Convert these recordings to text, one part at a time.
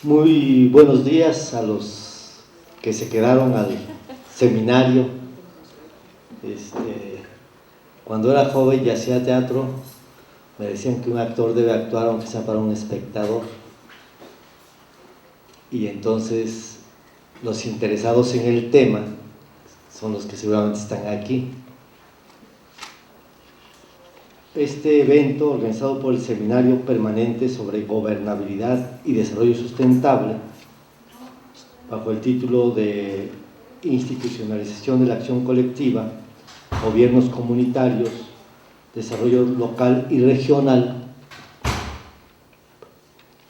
Muy buenos días a los que se quedaron al seminario. Cuando era joven y hacía teatro, me decían que un actor debe actuar aunque sea para un espectador. Y entonces los interesados en el tema son los que seguramente están aquí. Este evento, organizado por el Seminario Permanente sobre Gobernabilidad y Desarrollo Sustentable, bajo el título de Institucionalización de la Acción Colectiva, Gobiernos Comunitarios, Desarrollo Local y Regional,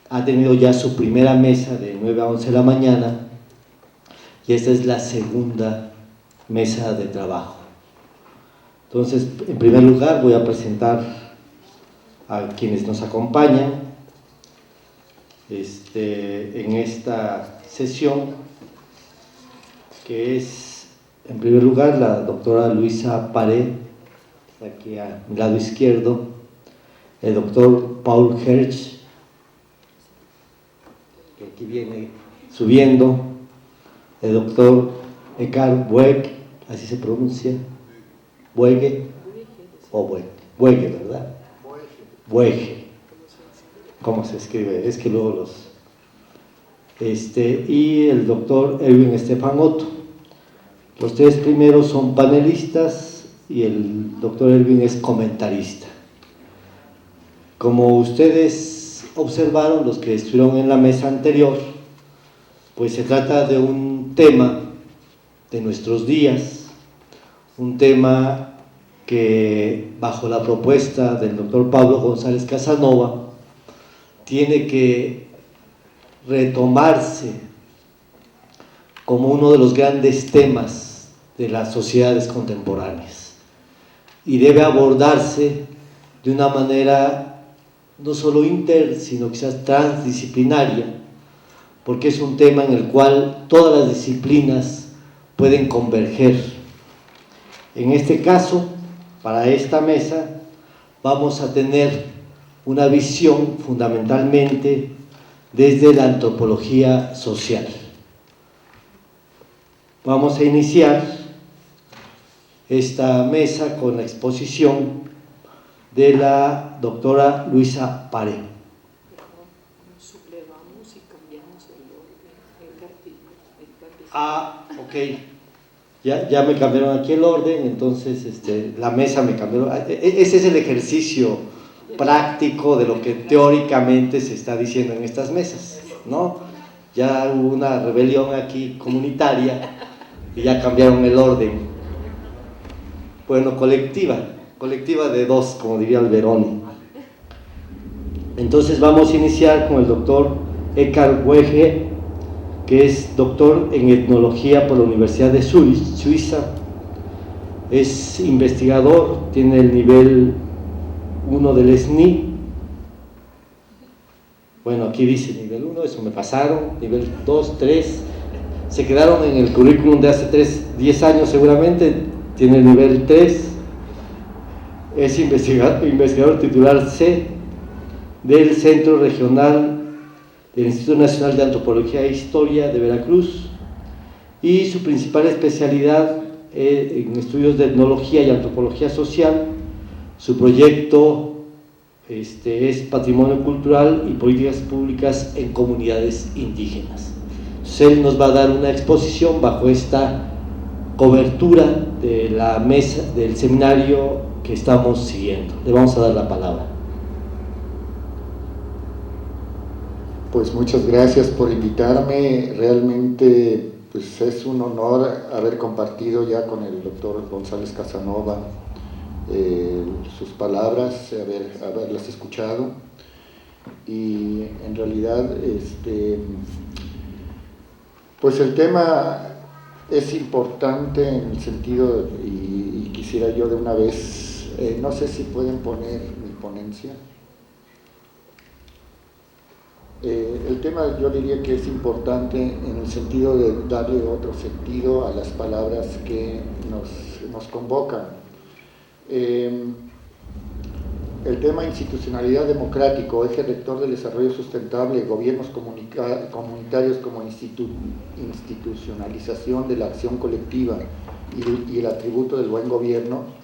ha tenido ya su primera mesa de 9 a 11 de la mañana y esta es la segunda mesa de trabajo. Entonces, en primer lugar, voy a presentar a quienes nos acompañan en esta sesión, que es, en primer lugar, la doctora Luisa Paré, aquí a mi lado izquierdo, el doctor Paul Hertz, que aquí viene subiendo, el doctor Eckhard Bueg, así se pronuncia, Buege, o Buege, ¿verdad? Buege. ¿Cómo se escribe? Es que luego los... y el doctor Erwin Stefan Otto. Los tres primeros son panelistas y el doctor Erwin es comentarista. Como ustedes observaron, los que estuvieron en la mesa anterior, pues se trata de un tema de nuestros días, un tema que bajo la propuesta del doctor Pablo González Casanova tiene que retomarse como uno de los grandes temas de las sociedades contemporáneas y debe abordarse de una manera no solo sino quizás transdisciplinaria, porque es un tema en el cual todas las disciplinas pueden converger. En este caso, para esta mesa, vamos a tener una visión fundamentalmente desde la antropología social. Vamos a iniciar esta mesa con la exposición de la doctora Luisa Paré. Sublevamos y cambiamos el cartel. Ah, ok. Ya me cambiaron aquí el orden, entonces la mesa me cambió. Ese es el ejercicio práctico de lo que teóricamente se está diciendo en estas mesas, ¿no? Ya hubo una rebelión aquí comunitaria y ya cambiaron el orden. Bueno, colectiva de dos, como diría Alberoni. Entonces vamos a iniciar con el doctor Eckhard Buege, que es doctor en etnología por la Universidad de Zurich, Suiza. Es investigador, tiene el nivel 1 del SNI. Bueno, aquí dice nivel 1, eso me pasaron, nivel 2, 3. Se quedaron en el currículum de hace 10 años seguramente, tiene el nivel 3. Es investigador titular C del Centro Regional del Instituto Nacional de Antropología e Historia de Veracruz, y su principal especialidad en estudios de etnología y antropología social. Su proyecto es patrimonio cultural y políticas públicas en comunidades indígenas. Entonces, él nos va a dar una exposición bajo esta cobertura de la mesa del seminario que estamos siguiendo. Le vamos a dar la palabra. Pues muchas gracias por invitarme. Realmente pues es un honor haber compartido ya con el doctor González Casanova sus palabras, haberlas escuchado, y en realidad pues el tema es importante en el sentido, y quisiera yo de una vez, no sé si pueden poner mi ponencia. El tema yo diría que es importante en el sentido de darle otro sentido a las palabras que nos convocan. El tema institucionalidad democrático, eje rector del desarrollo sustentable, gobiernos comunitarios como institucionalización de la acción colectiva y el atributo del buen gobierno.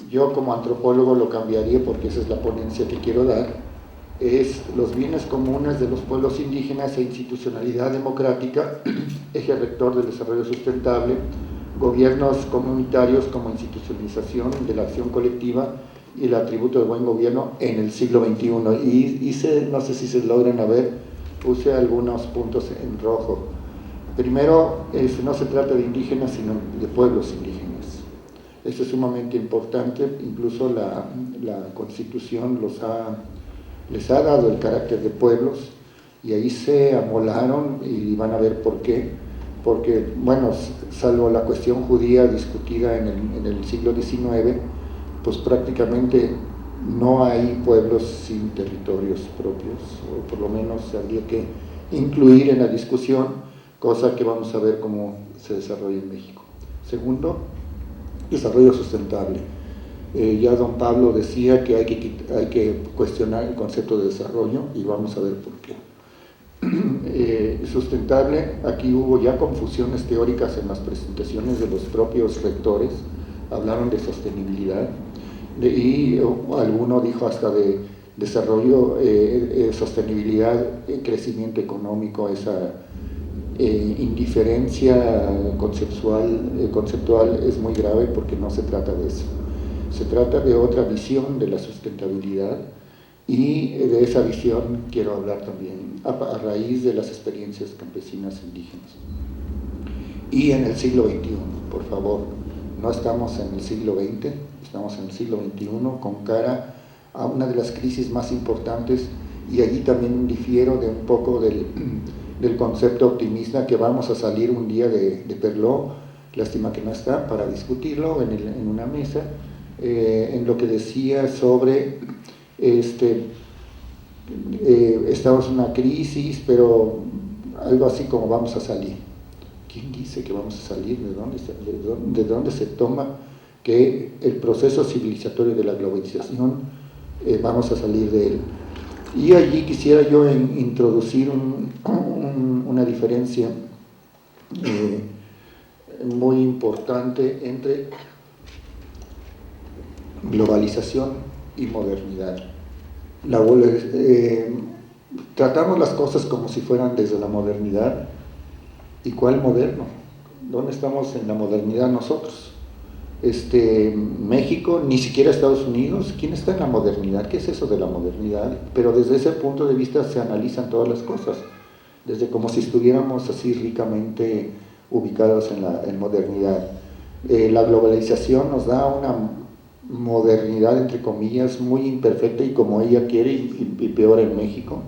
Yo como antropólogo lo cambiaría porque esa es la ponencia que quiero dar. Es los bienes comunes de los pueblos indígenas e institucionalidad democrática, eje rector del desarrollo sustentable, gobiernos comunitarios como institucionalización de la acción colectiva y el atributo del buen gobierno en el siglo XXI. Y no sé si se logran ver, puse algunos puntos en rojo. Primero, no se trata de indígenas, sino de pueblos indígenas. Esto es sumamente importante, incluso la Constitución les ha dado el carácter de pueblos, y ahí se amolaron, y van a ver por qué. Porque, bueno, salvo la cuestión judía discutida en el siglo XIX, pues prácticamente no hay pueblos sin territorios propios, o por lo menos habría que incluir en la discusión, cosa que vamos a ver cómo se desarrolla en México. Segundo, desarrollo sustentable. Ya don Pablo decía que hay que cuestionar el concepto de desarrollo, y vamos a ver por qué. Sustentable, aquí hubo ya confusiones teóricas en las presentaciones de los propios rectores, hablaron de sostenibilidad, y alguno dijo hasta de desarrollo, sostenibilidad, crecimiento económico. Esa indiferencia conceptual es muy grave, porque no se trata de eso. Se trata de otra visión de la sustentabilidad, y de esa visión quiero hablar también a raíz de las experiencias campesinas indígenas. Y en el siglo XXI, por favor, no estamos en el siglo XX, estamos en el siglo XXI, con cara a una de las crisis más importantes, y allí también difiero de un poco del concepto optimista que vamos a salir un día de Perló, lástima que no está, para discutirlo en una mesa, en lo que decía sobre estamos en una crisis, pero algo así como vamos a salir. ¿Quién dice que vamos a salir? ¿De dónde se toma que el proceso civilizatorio de la globalización vamos a salir de él? Y allí quisiera yo introducir una diferencia muy importante entre globalización y modernidad. Tratamos las cosas como si fueran desde la modernidad. ¿Y cuál moderno? ¿Dónde estamos en la modernidad nosotros? México, ni siquiera Estados Unidos. ¿Quién está en la modernidad? ¿Qué es eso de la modernidad? Pero desde ese punto de vista se analizan todas las cosas, desde como si estuviéramos así ricamente ubicados en modernidad. La globalización nos da una modernidad, entre comillas, muy imperfecta, y como ella quiere, y peor en México,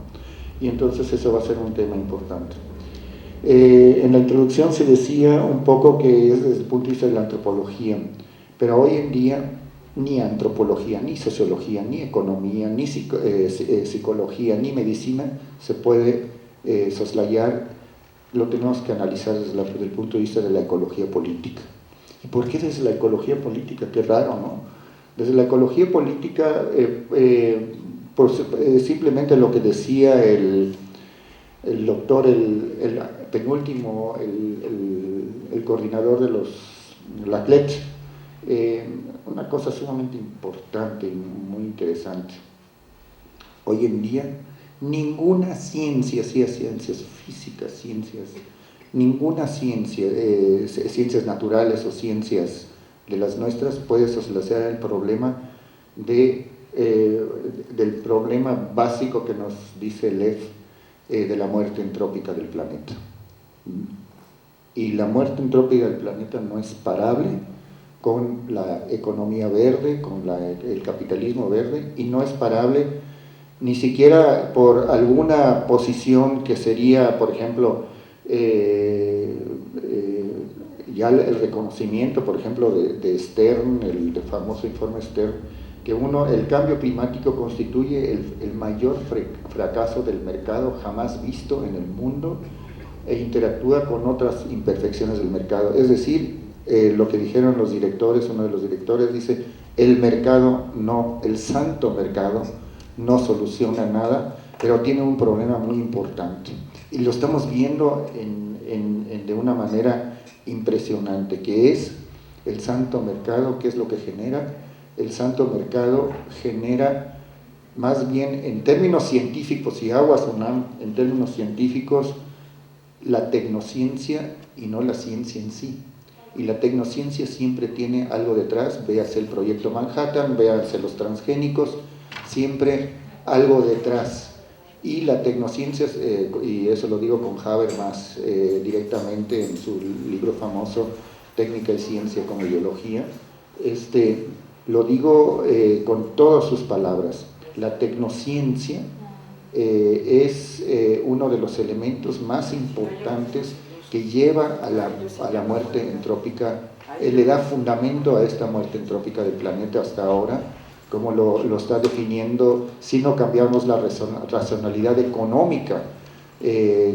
y entonces eso va a ser un tema importante. En la introducción se decía un poco que es desde el punto de vista de la antropología, pero hoy en día ni antropología, ni sociología, ni economía, ni psicología, ni medicina se puede soslayar. Lo tenemos que analizar desde el punto de vista de la ecología política. ¿Y por qué desde la ecología política? Qué raro, ¿no? Desde la ecología política, simplemente lo que decía el doctor, el penúltimo, el coordinador de la CLET, una cosa sumamente importante y muy interesante. Hoy en día, ninguna ciencia, ciencias físicas, ninguna ciencia, ciencias naturales o ciencias de las nuestras puede soslayar el problema del problema básico que nos dice Lev, de la muerte entrópica del planeta. Y la muerte entrópica del planeta no es parable con la economía verde, con el capitalismo verde, y no es parable ni siquiera por alguna posición que sería, por ejemplo, ya el reconocimiento, por ejemplo, de Stern, el famoso informe Stern, que el cambio climático constituye el mayor fracaso del mercado jamás visto en el mundo, e interactúa con otras imperfecciones del mercado. Es decir, lo que dijeron los directores, uno de los directores dice, El mercado no, el santo mercado no soluciona nada, pero tiene un problema muy importante. Y lo estamos viendo de una manera impresionante, que es el santo mercado. ¿Qué es lo que genera? El santo mercado genera, más bien en términos científicos, y aguas UNAM, en términos científicos, la tecnociencia y no la ciencia en sí. Y la tecnociencia siempre tiene algo detrás, véase el proyecto Manhattan, véase los transgénicos, siempre algo detrás. Y la tecnociencia, y eso lo digo con Habermas directamente en su libro famoso Técnica y Ciencia como Ideología, lo digo con todas sus palabras. La tecnociencia es uno de los elementos más importantes que lleva a la muerte entrópica, le da fundamento a esta muerte entrópica del planeta hasta ahora, como lo está definiendo, si no cambiamos la racionalidad económica, y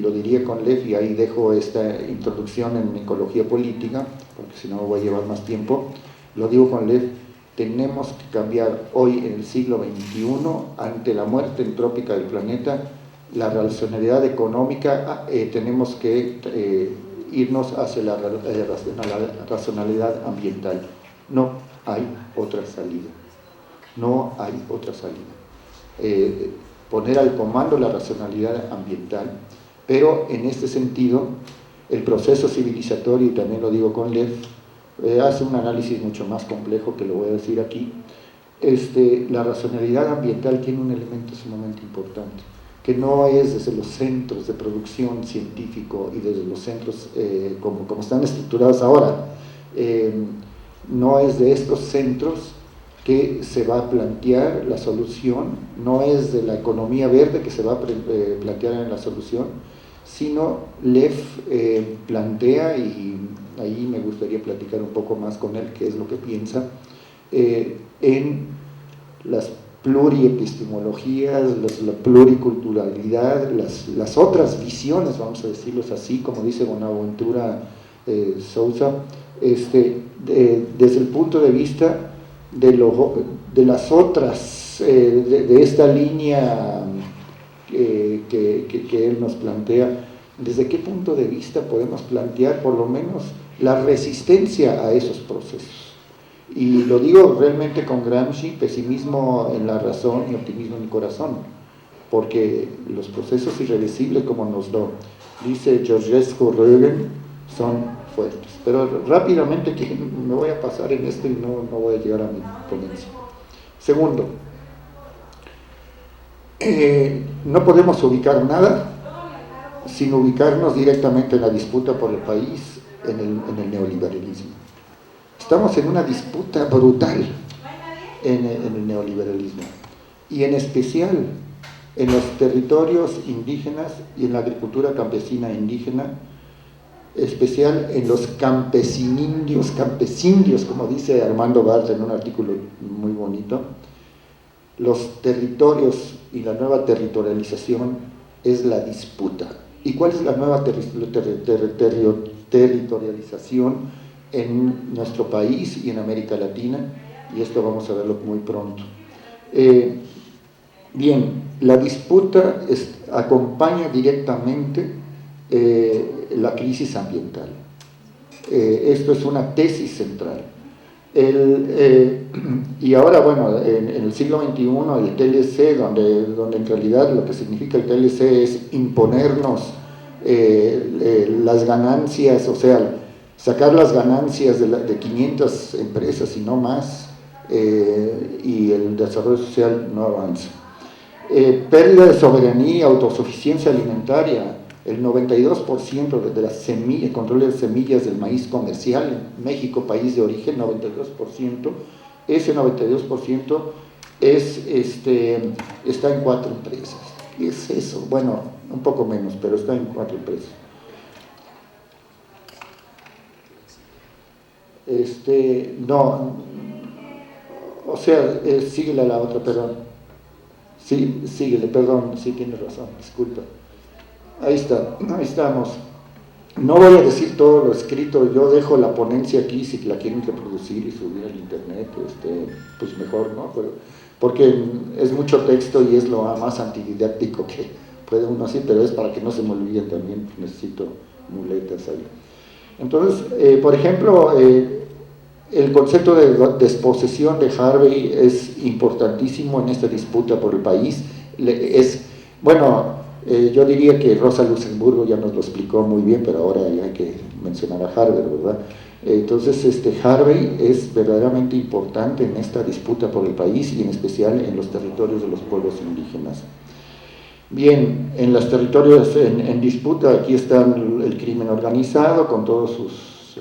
lo diría con Lev, y ahí dejo esta introducción en ecología política, porque si no voy a llevar más tiempo, lo digo con Lev. Tenemos que cambiar hoy en el siglo XXI, ante la muerte entrópica del planeta, la racionalidad económica. Tenemos que irnos hacia la racionalidad ambiental. No hay otra salida. No hay otra salida. Poner al comando la racionalidad ambiental, pero en este sentido, el proceso civilizatorio, y también lo digo con Lev, hace un análisis mucho más complejo que lo voy a decir aquí. La racionalidad ambiental tiene un elemento sumamente importante, que no es desde los centros de producción científico y desde los centros como están estructurados ahora, no es de estos centros que se va a plantear la solución, no es de la economía verde que se va a plantear en la solución, sino Lev plantea, y ahí me gustaría platicar un poco más con él, qué es lo que piensa, en las pluriepistemologías, la pluriculturalidad, las otras visiones, vamos a decirlos así, como dice Bonaventura Sousa, desde el punto de vista de las otras, de esta línea que él nos plantea. ¿Desde qué punto de vista podemos plantear por lo menos la resistencia a esos procesos? Y lo digo realmente con Gramsci, pesimismo en la razón y optimismo en el corazón, porque los procesos irreversibles, como nos lo dice Georgescu Rögen, son fuertes. Pero rápidamente, que me voy a pasar en esto y no voy a llegar a mi ponencia. Segundo, no podemos ubicar nada sin ubicarnos directamente en la disputa por el país, en el neoliberalismo. Estamos en una disputa brutal en el neoliberalismo, y en especial en los territorios indígenas y en la agricultura campesina indígena, especial en los campesindios, como dice Armando Bartra en un artículo muy bonito. Los territorios y la nueva territorialización es la disputa. ¿Y cuál es la nueva territorialización en nuestro país y en América Latina? Y esto vamos a verlo muy pronto. Bien, la disputa acompaña directamente la crisis ambiental. Esto es una tesis central. Y ahora, bueno, en el siglo XXI, el TLC, donde en realidad lo que significa el TLC es imponernos las ganancias, o sea, sacar las ganancias de 500 empresas y no más, y el desarrollo social no avanza. Pérdida de soberanía y autosuficiencia alimentaria. El 92% de las semillas, control de semillas del maíz comercial en México, país de origen, 92%, ese 92% está en 4 empresas. ¿Qué es eso? Bueno, un poco menos, pero está en 4 empresas. No, o sea, síguele a la otra, perdón. Sí, síguele, perdón, sí tienes razón, disculpa. Ahí estamos. No voy a decir todo lo escrito, yo dejo la ponencia aquí, si la quieren reproducir y subir al internet, pues mejor, ¿no? Porque es mucho texto y es lo más antididáctico que puede uno hacer, pero es para que no se me olviden también, necesito muletas ahí. Entonces, por ejemplo, el concepto de desposesión de Harvey es importantísimo en esta disputa por el país. Yo diría que Rosa Luxemburgo ya nos lo explicó muy bien, pero ahora ya hay que mencionar a Harvey, ¿verdad? Entonces, Harvey es verdaderamente importante en esta disputa por el país y en especial en los territorios de los pueblos indígenas. Bien, en los territorios en disputa, aquí está el crimen organizado con todas sus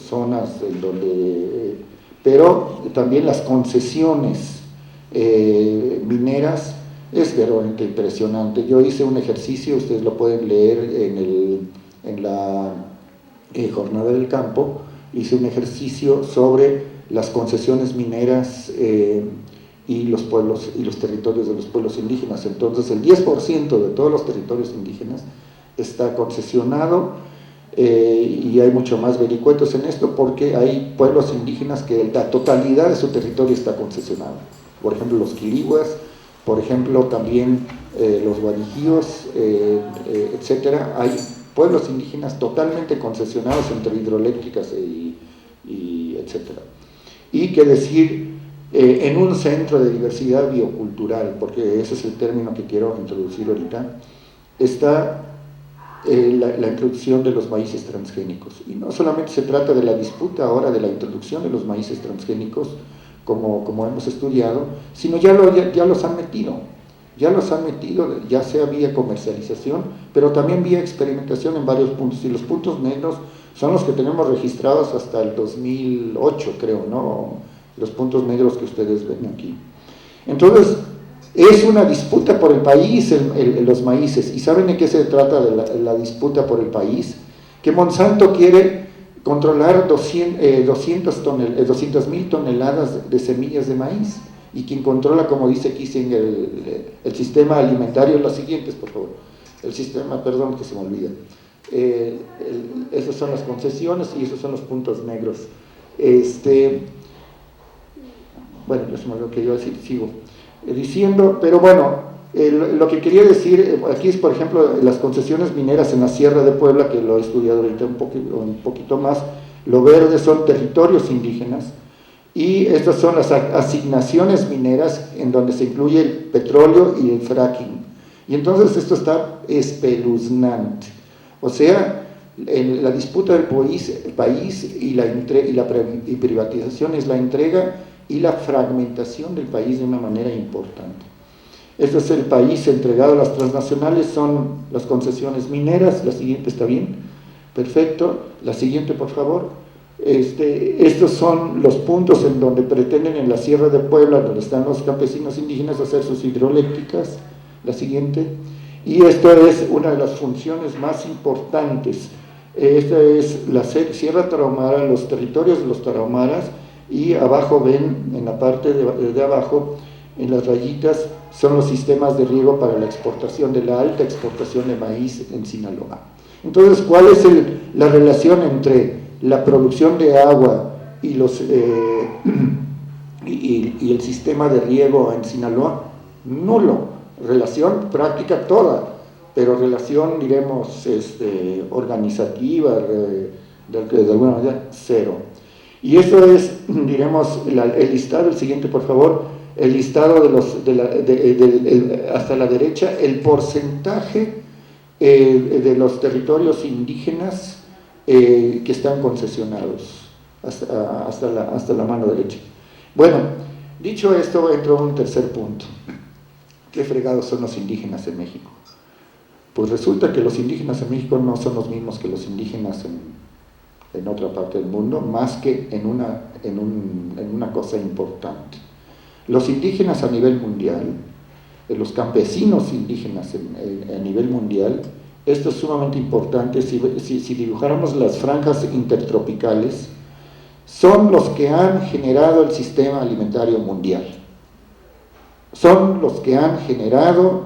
zonas en donde, pero también las concesiones mineras es verdaderamente impresionante. Yo hice un ejercicio, ustedes lo pueden leer en la Jornada del Campo, hice un ejercicio sobre las concesiones mineras y los pueblos y los territorios de los pueblos indígenas. Entonces el 10% de todos los territorios indígenas está concesionado, y hay mucho más vericuetos en esto porque hay pueblos indígenas que la totalidad de su territorio está concesionado. Por ejemplo, los quilihuas, por ejemplo, también los guarijíos, etcétera. Hay pueblos indígenas totalmente concesionados entre hidroeléctricas y etcétera. Y que decir, en un centro de diversidad biocultural, porque ese es el término que quiero introducir ahorita, está la introducción de los maíces transgénicos. Y no solamente se trata de la disputa ahora de la introducción de los maíces transgénicos, como hemos estudiado, sino ya los han metido, ya sea vía comercialización, pero también vía experimentación en varios puntos, y los puntos negros son los que tenemos registrados hasta el 2008, creo, ¿no? Los puntos negros que ustedes ven aquí. Entonces, es una disputa por el país, los maíces. ¿Y saben de qué se trata de la disputa por el país? Que Monsanto quiere controlar 200.000 toneladas de semillas de maíz. Y quien controla, como dice Kissinger, el sistema alimentario, los siguientes, por favor. El sistema, perdón que se me olvida. Esas son las concesiones y esos son los puntos negros. Bueno, eso es lo que yo sigo diciendo, pero bueno, lo que quería decir aquí es, por ejemplo, las concesiones mineras en la Sierra de Puebla, que lo he estudiado ahorita un poquito más. Lo verde son territorios indígenas y estas son las asignaciones mineras en donde se incluye el petróleo y el fracking. Y entonces esto está espeluznante. O sea, la disputa del país y la privatización es la entrega y la fragmentación del país de una manera importante. Este es el país entregado a las transnacionales, son las concesiones mineras. La siguiente está bien, perfecto. La siguiente, por favor. Estos son los puntos en donde pretenden, en la Sierra de Puebla, donde están los campesinos indígenas, hacer sus hidroeléctricas. La siguiente. Y esto es una de las funciones más importantes. Esta es la Sierra Tarahumara, los territorios de los tarahumaras. Y abajo ven, en la parte de abajo, en las rayitas, son los sistemas de riego para la exportación, de la alta exportación de maíz en Sinaloa. Entonces, ¿cuál es la relación entre la producción de agua y el sistema de riego en Sinaloa? Nulo. Relación práctica toda, pero relación, diremos, organizativa, de alguna manera, cero. Y eso es, diremos, el listado, el siguiente por favor, el listado hasta la derecha, el porcentaje de los territorios indígenas que están concesionados hasta la mano derecha. Bueno, dicho esto, entro a un tercer punto. ¿Qué fregados son los indígenas en México? Pues resulta que los indígenas en México no son los mismos que los indígenas en otra parte del mundo, más que en una cosa importante. Los indígenas a nivel mundial, los campesinos indígenas a nivel mundial, esto es sumamente importante. Si dibujáramos las franjas intertropicales, son los que han generado el sistema alimentario mundial. Son los que han generado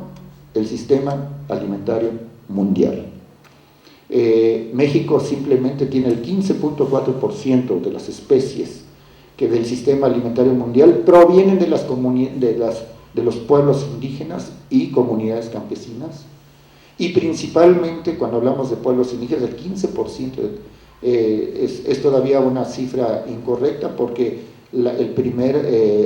el sistema alimentario mundial. México simplemente tiene el 15.4% de las especies que del sistema alimentario mundial provienen de los pueblos indígenas y comunidades campesinas, y principalmente cuando hablamos de pueblos indígenas el 15% es todavía una cifra incorrecta, porque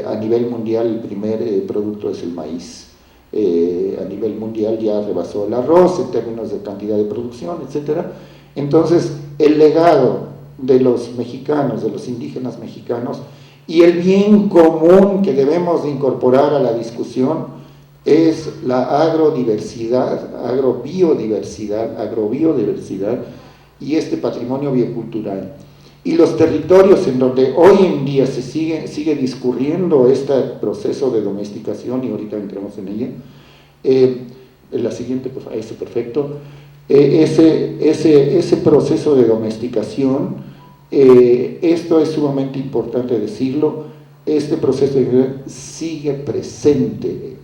a nivel mundial el primer producto es el maíz. A nivel mundial ya rebasó el arroz en términos de cantidad de producción, etc. Entonces, el legado de los mexicanos, de los indígenas mexicanos, y el bien común que debemos de incorporar a la discusión es la agrobiodiversidad y este patrimonio biocultural. Y los territorios en donde hoy en día se sigue discurriendo este proceso de domesticación, y ahorita entramos en ella, la siguiente, por favor, eso, perfecto, ese proceso de domesticación, esto es sumamente importante decirlo, este proceso sigue presente.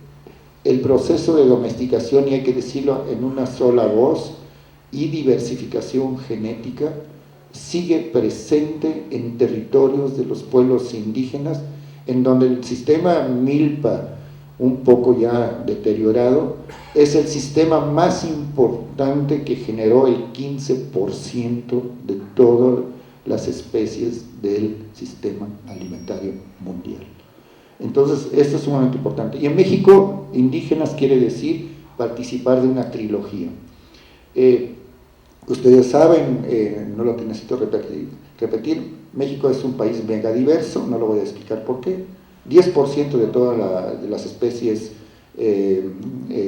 El proceso de domesticación, y hay que decirlo en una sola voz, y diversificación genética, sigue presente en territorios de los pueblos indígenas, en donde el sistema milpa, un poco ya deteriorado, es el sistema más importante que generó el 15% de todas las especies del sistema alimentario mundial. Entonces, esto es sumamente importante. Y en México, indígenas quiere decir participar de una trilogía. Ustedes saben, no lo necesito repetir, México es un país mega diverso, no lo voy a explicar por qué. 10% de todas las especies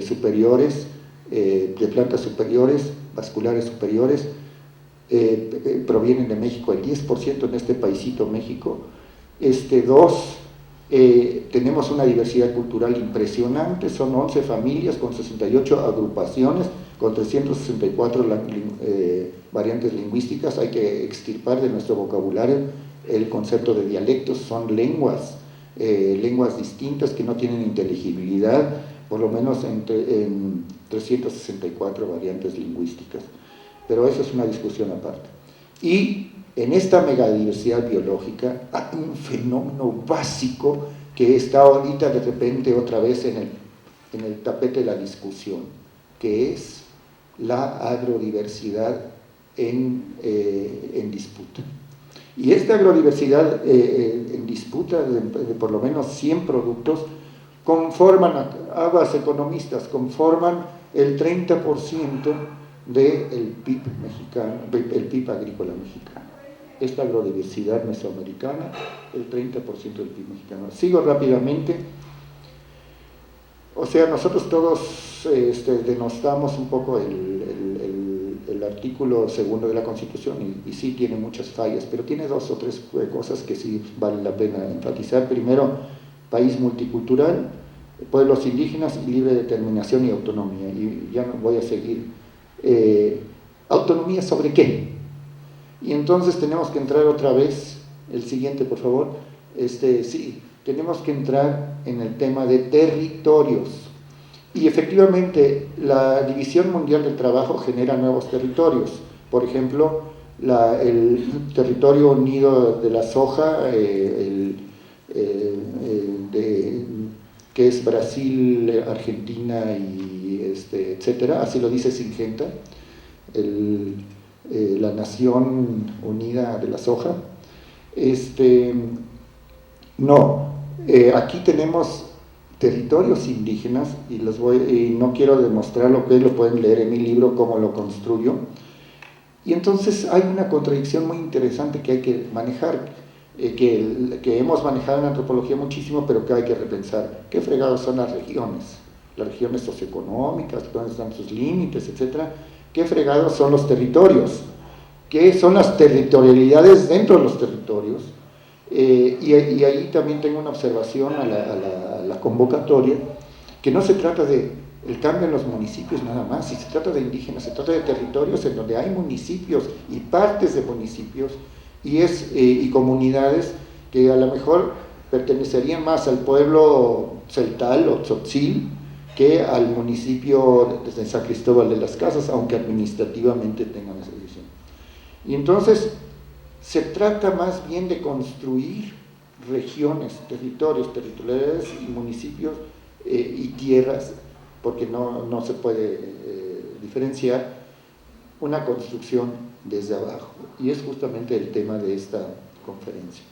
superiores, de plantas superiores, vasculares superiores, provienen de México, el 10% en este paisito México. Tenemos una diversidad cultural impresionante, son 11 familias con 68 agrupaciones, con 364 variantes lingüísticas. Hay que extirpar de nuestro vocabulario el concepto de dialectos, son lenguas distintas que no tienen inteligibilidad, por lo menos en 364 variantes lingüísticas. Pero eso es una discusión aparte. Y en esta megadiversidad biológica hay un fenómeno básico que está ahorita de repente otra vez en el tapete de la discusión, que es la agrodiversidad en disputa. Y esta agrodiversidad en disputa de por lo menos 100 productos conforman, aguas economistas, conforman el 30% del PIB mexicano, el PIB agrícola mexicano. Esta agrodiversidad mesoamericana, el 30% del PIB mexicano. Sigo rápidamente. O sea, nosotros todos denostamos un poco el artículo 2 de la Constitución, y sí tiene muchas fallas, pero tiene 2 o 3 cosas que sí vale la pena enfatizar. Primero, país multicultural, pueblos indígenas y libre determinación y autonomía. Y ya no voy a seguir. ¿Autonomía sobre qué? Y entonces tenemos que entrar otra vez, el siguiente por favor, sí, tenemos que entrar en el tema de territorios. Y efectivamente la División Mundial del Trabajo genera nuevos territorios. Por ejemplo, el territorio unido de la soja, que es Brasil, Argentina y etcétera, así lo dice Singenta, la Nación Unida de la Soja. Aquí tenemos territorios indígenas, y no quiero demostrar lo que lo pueden leer en mi libro, cómo lo construyo. Y entonces hay una contradicción muy interesante que hay que manejar, que hemos manejado en antropología muchísimo, pero que hay que repensar. ¿Qué fregados son las regiones? Las regiones socioeconómicas, dónde están sus límites, etcétera. ¿Qué fregados son los territorios? ¿Qué son las territorialidades dentro de los territorios? Y ahí también tengo una observación a la convocatoria, que no se trata de el cambio en los municipios nada más, si se trata de indígenas, se trata de territorios en donde hay municipios y partes de municipios y comunidades que a lo mejor pertenecerían más al pueblo celtal o tzotzil, que al municipio de San Cristóbal de las Casas, aunque administrativamente tengan esa división. Y entonces se trata más bien de construir regiones, territoriales y municipios y tierras, porque no se puede diferenciar una construcción desde abajo, y es justamente el tema de esta conferencia.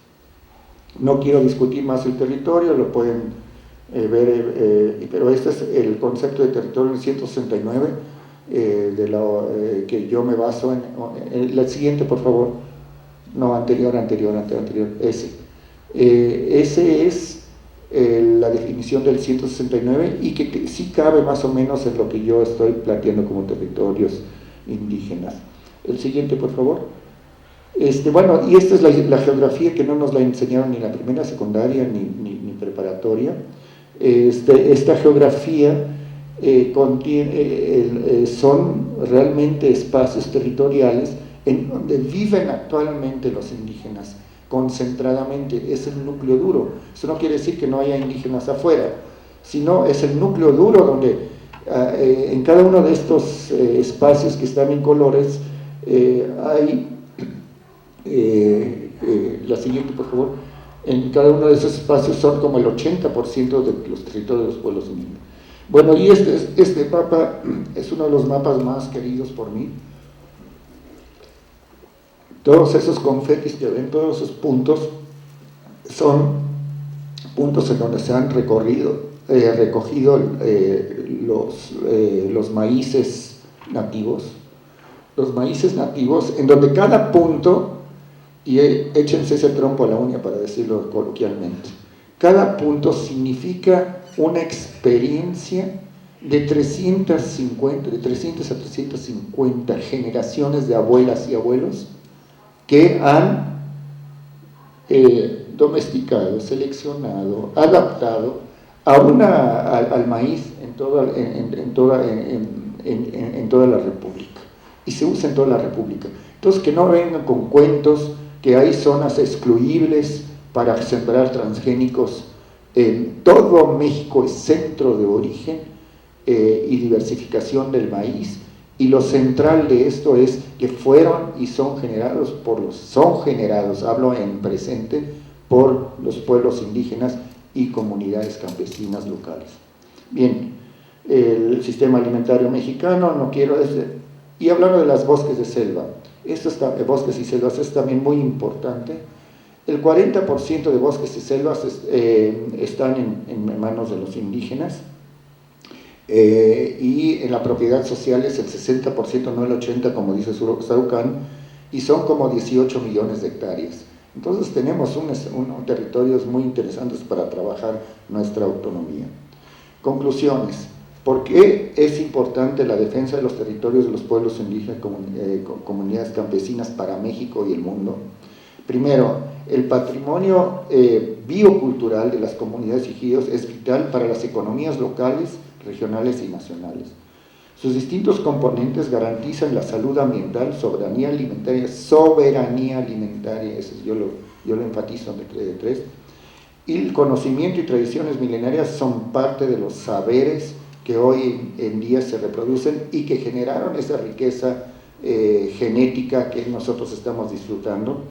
No quiero discutir más el territorio, lo pueden ver, pero este es el concepto de territorio en 169, que yo me baso en la siguiente, por favor. No, anterior, ese. Ese es la definición del 169 y que sí cabe más o menos en lo que yo estoy planteando como territorios indígenas. El siguiente, por favor. Bueno, y esta es la geografía que no nos la enseñaron ni en la primera secundaria ni preparatoria. Esta geografía son realmente espacios territoriales en donde viven actualmente los indígenas concentradamente. Es el núcleo duro. Eso no quiere decir que no haya indígenas afuera, sino es el núcleo duro donde en cada uno de estos espacios que están en colores hay la siguiente, por favor. En cada uno de esos espacios son como el 80% de los territorios de los pueblos indígenas. Bueno, y este mapa es uno de los mapas más queridos por mí. Todos esos confetis que ven, todos esos puntos, son puntos en donde se han recogido los maíces nativos. Los maíces nativos, en donde cada punto, y échense ese trompo a la uña para decirlo coloquialmente, cada punto significa una experiencia de 300 a 350 generaciones de abuelas y abuelos que han domesticado, seleccionado, adaptado al maíz en toda la República, y se usa en toda la República. Entonces, que no vengan con cuentos que hay zonas excluibles para sembrar transgénicos. En todo México es centro de origen y diversificación del maíz, y lo central de esto es que fueron y son generados hablo en presente, por los pueblos indígenas y comunidades campesinas locales. Bien, el sistema alimentario mexicano, y hablando de las bosques de selva, bosques y selvas es también muy importante. El 40% de bosques y selvas están en manos de los indígenas, y en la propiedad social es el 60%, no el 80% como dice Sarucán, y son como 18 millones de hectáreas. Entonces tenemos unos territorios muy interesantes para trabajar nuestra autonomía. Conclusiones. ¿Por qué es importante la defensa de los territorios de los pueblos indígenas, comunidades campesinas para México y el mundo? Primero, el patrimonio biocultural de las comunidades y ejidos es vital para las economías locales, regionales y nacionales. Sus distintos componentes garantizan la salud ambiental, soberanía alimentaria, eso yo lo enfatizo de tres, y el conocimiento y tradiciones milenarias son parte de los saberes que hoy en día se reproducen y que generaron esa riqueza genética que nosotros estamos disfrutando.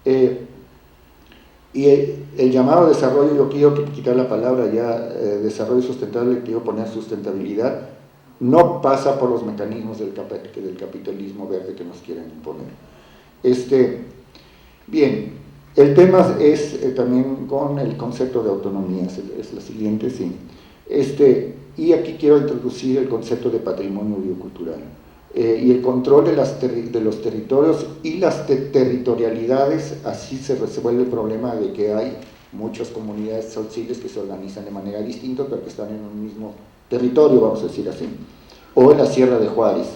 Y el llamado desarrollo, yo quiero quitar la palabra ya, desarrollo sustentable, quiero poner sustentabilidad, no pasa por los mecanismos del capitalismo verde que nos quieren imponer. Bien, el tema es también con el concepto de autonomía, es la siguiente, sí. Y aquí quiero introducir el concepto de patrimonio biocultural y el control de los territorios y las territorialidades. Así se resuelve el problema de que hay muchas comunidades sensibles que se organizan de manera distinta, pero que están en un mismo territorio, vamos a decir así, o en la Sierra de Juárez.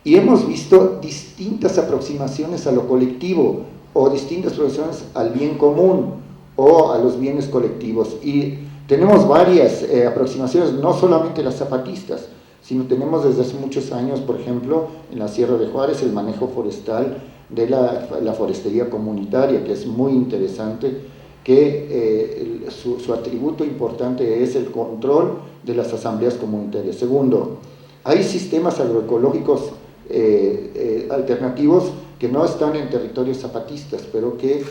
Y hemos visto distintas aproximaciones a lo colectivo, o distintas aproximaciones al bien común, o a los bienes colectivos. Y tenemos varias aproximaciones, no solamente las zapatistas, sino tenemos desde hace muchos años, por ejemplo, en la Sierra de Juárez, el manejo forestal de la forestería comunitaria, que es muy interesante, que su atributo importante es el control de las asambleas comunitarias. Segundo, hay sistemas agroecológicos alternativos que no están en territorios zapatistas, pero que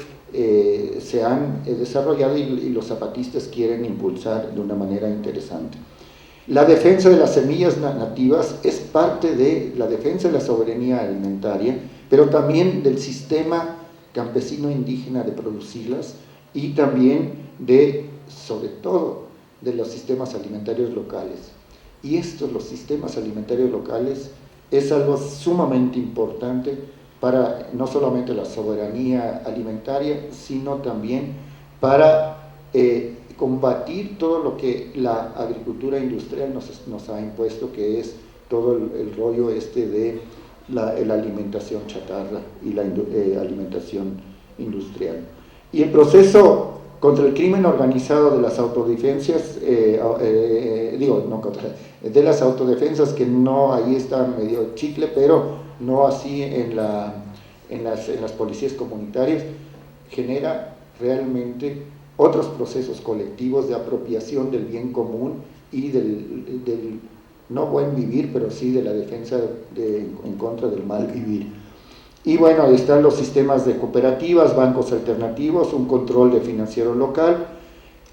se han desarrollado y los zapatistas quieren impulsar de una manera interesante. La defensa de las semillas nativas es parte de la defensa de la soberanía alimentaria, pero también del sistema campesino indígena de producirlas y también sobre todo, de los sistemas alimentarios locales. Y los sistemas alimentarios locales, es algo sumamente importante para no solamente la soberanía alimentaria, sino también para combatir todo lo que la agricultura industrial nos ha impuesto, que es todo el rollo de la alimentación chatarra y la alimentación industrial. Y el proceso contra el crimen organizado de las autodefensas, de las autodefensas, que no, ahí está medio chicle, pero no así en las policías comunitarias, genera realmente otros procesos colectivos de apropiación del bien común y del no buen vivir, pero sí de la defensa en contra del mal vivir. Y bueno, ahí están los sistemas de cooperativas, bancos alternativos, un control de financiero local,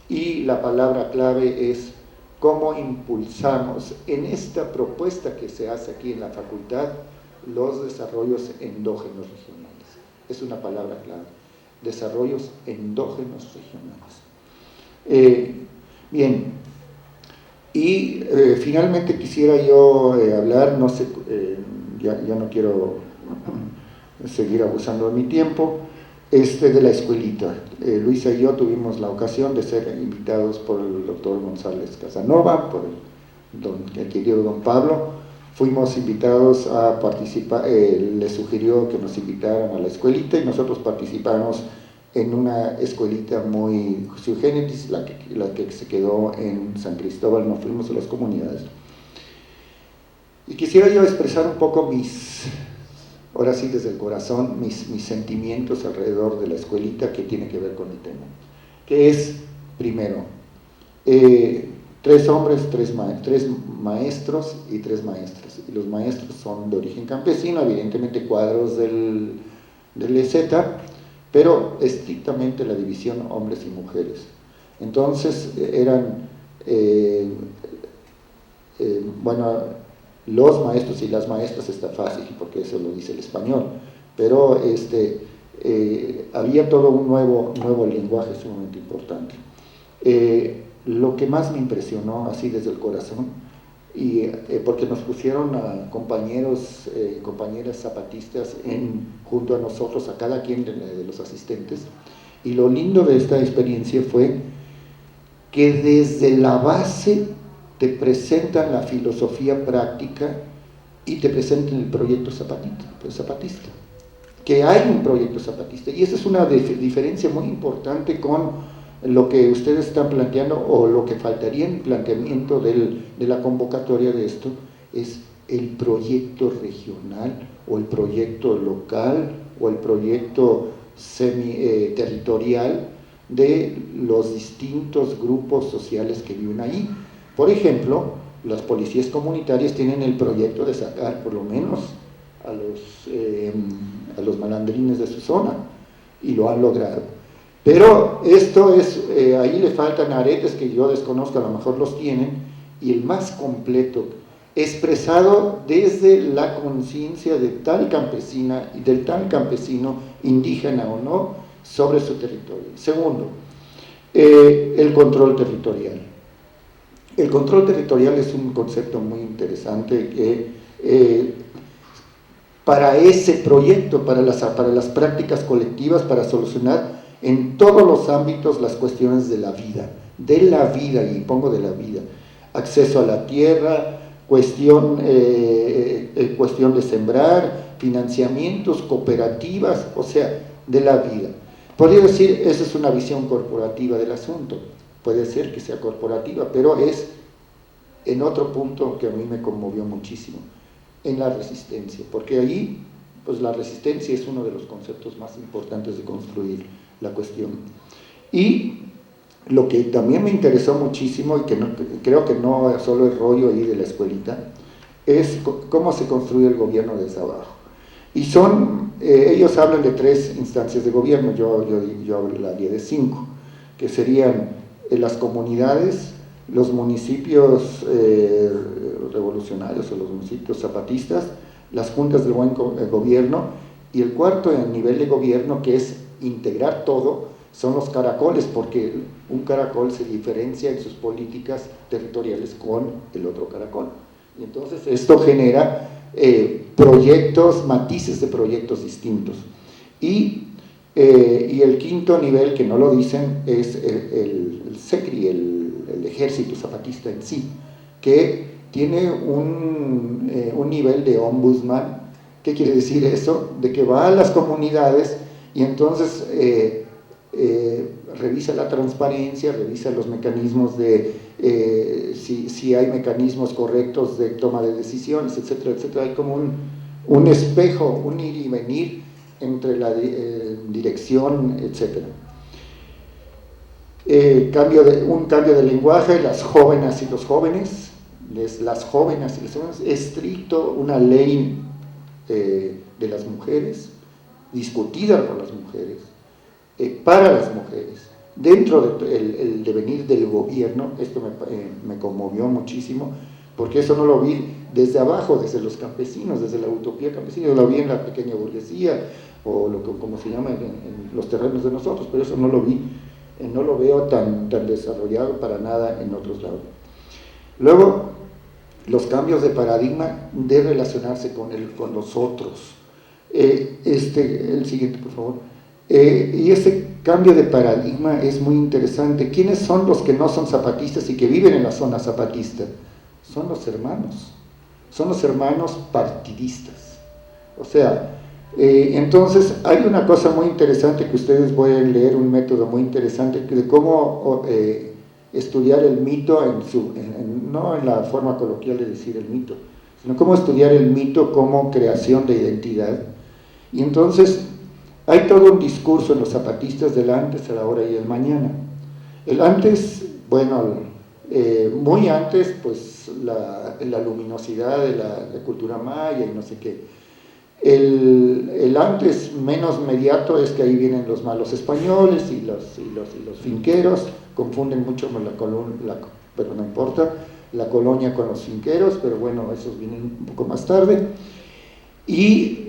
y la palabra clave es cómo impulsamos en esta propuesta que se hace aquí en la facultad los desarrollos endógenos regionales. Es una palabra clave, desarrollos endógenos regionales. Bien, y finalmente quisiera yo hablar, no sé, ya no quiero seguir abusando de mi tiempo, de la escuelita. Luisa y yo tuvimos la ocasión de ser invitados por el doctor González Casanova, por el querido don Pablo. Fuimos invitados a participar, le sugirió que nos invitaran a la escuelita y nosotros participamos en una escuelita muy sui generis, la que se quedó en San Cristóbal. Nos fuimos a las comunidades. Y quisiera yo expresar un poco ahora sí desde el corazón, mis sentimientos alrededor de la escuelita, que tiene que ver con el tema, que es, primero, 3 hombres, 3 maestros y 3 maestras, y los maestros son de origen campesino, evidentemente cuadros del EZ, pero estrictamente la división hombres y mujeres. Entonces eran, los maestros y las maestras está fácil, porque eso lo dice el español, pero había todo un nuevo lenguaje sumamente importante. Lo que más me impresionó, así desde el corazón, porque nos pusieron a compañeros, compañeras zapatistas junto a nosotros, a cada quien de los asistentes, y lo lindo de esta experiencia fue que desde la base te presentan la filosofía práctica y te presentan el proyecto zapatista, que hay un proyecto zapatista, y esa es una diferencia muy importante con lo que ustedes están planteando, o lo que faltaría en el planteamiento de la convocatoria de esto, es el proyecto regional, o el proyecto local, o el proyecto territorial de los distintos grupos sociales que viven ahí. Por ejemplo, las policías comunitarias tienen el proyecto de sacar por lo menos a los malandrines de su zona, y lo han logrado. Pero esto ahí le faltan aretes que yo desconozco, a lo mejor los tienen, y el más completo, expresado desde la conciencia de tal campesina y del tal campesino, indígena o no, sobre su territorio. Segundo, el control territorial. El control territorial es un concepto muy interesante que para ese proyecto, para las prácticas colectivas, para solucionar en todos los ámbitos las cuestiones de la vida, y pongo de la vida, acceso a la tierra, cuestión de sembrar, financiamientos, cooperativas, o sea, de la vida. Podría decir, esa es una visión corporativa del asunto, puede ser que sea corporativa, pero es en otro punto que a mí me conmovió muchísimo, en la resistencia, porque ahí, pues la resistencia es uno de los conceptos más importantes de construir la cuestión. Y lo que también me interesó muchísimo y que creo que no solo es rollo ahí de la escuelita, es cómo se construye el gobierno desde abajo. Y ellos hablan de 3 instancias de gobierno, yo hablaría de 5, que serían las comunidades, los municipios revolucionarios o los municipios zapatistas, las juntas del buen gobierno, y el cuarto en nivel de gobierno, que es integrar todo, son los caracoles, porque un caracol se diferencia en sus políticas territoriales con el otro caracol. Y entonces esto genera proyectos, matices de proyectos distintos. Y el quinto nivel, que no lo dicen, es el SECRI, el Ejército Zapatista en sí, que tiene un nivel de ombudsman. ¿Qué quiere decir eso? De que va a las comunidades y entonces revisa la transparencia, revisa los mecanismos de si hay mecanismos correctos de toma de decisiones, etcétera, etcétera. Hay como un espejo, un ir y venir entre la dirección, etcétera. Un cambio de lenguaje, las jóvenes y los jóvenes, estricto, una ley de las mujeres, discutida por las mujeres, para las mujeres, dentro del devenir del gobierno. Esto me conmovió muchísimo, porque eso no lo vi desde abajo, desde los campesinos, desde la utopía campesina. Yo lo vi en la pequeña burguesía, o como se llama en los terrenos de nosotros, pero eso no lo vi, no lo veo tan desarrollado para nada en otros lados. Luego, los cambios de paradigma de relacionarse con los otros. El siguiente, por favor. Y ese cambio de paradigma es muy interesante. ¿Quiénes son los que no son zapatistas y que viven en la zona zapatista? Son los hermanos partidistas. O sea, entonces hay una cosa muy interesante que ustedes pueden leer, un método muy interesante de cómo estudiar el mito, no en la forma coloquial de decir el mito, sino cómo estudiar el mito como creación de identidad. Y entonces hay todo un discurso en los zapatistas del antes, el ahora y el mañana. El antes, bueno, muy antes, pues la luminosidad de la cultura maya y no sé qué. El antes menos mediato es que ahí vienen los malos españoles y los finqueros, confunden mucho pero no importa, la colonia con los finqueros, pero bueno, esos vienen un poco más tarde. Y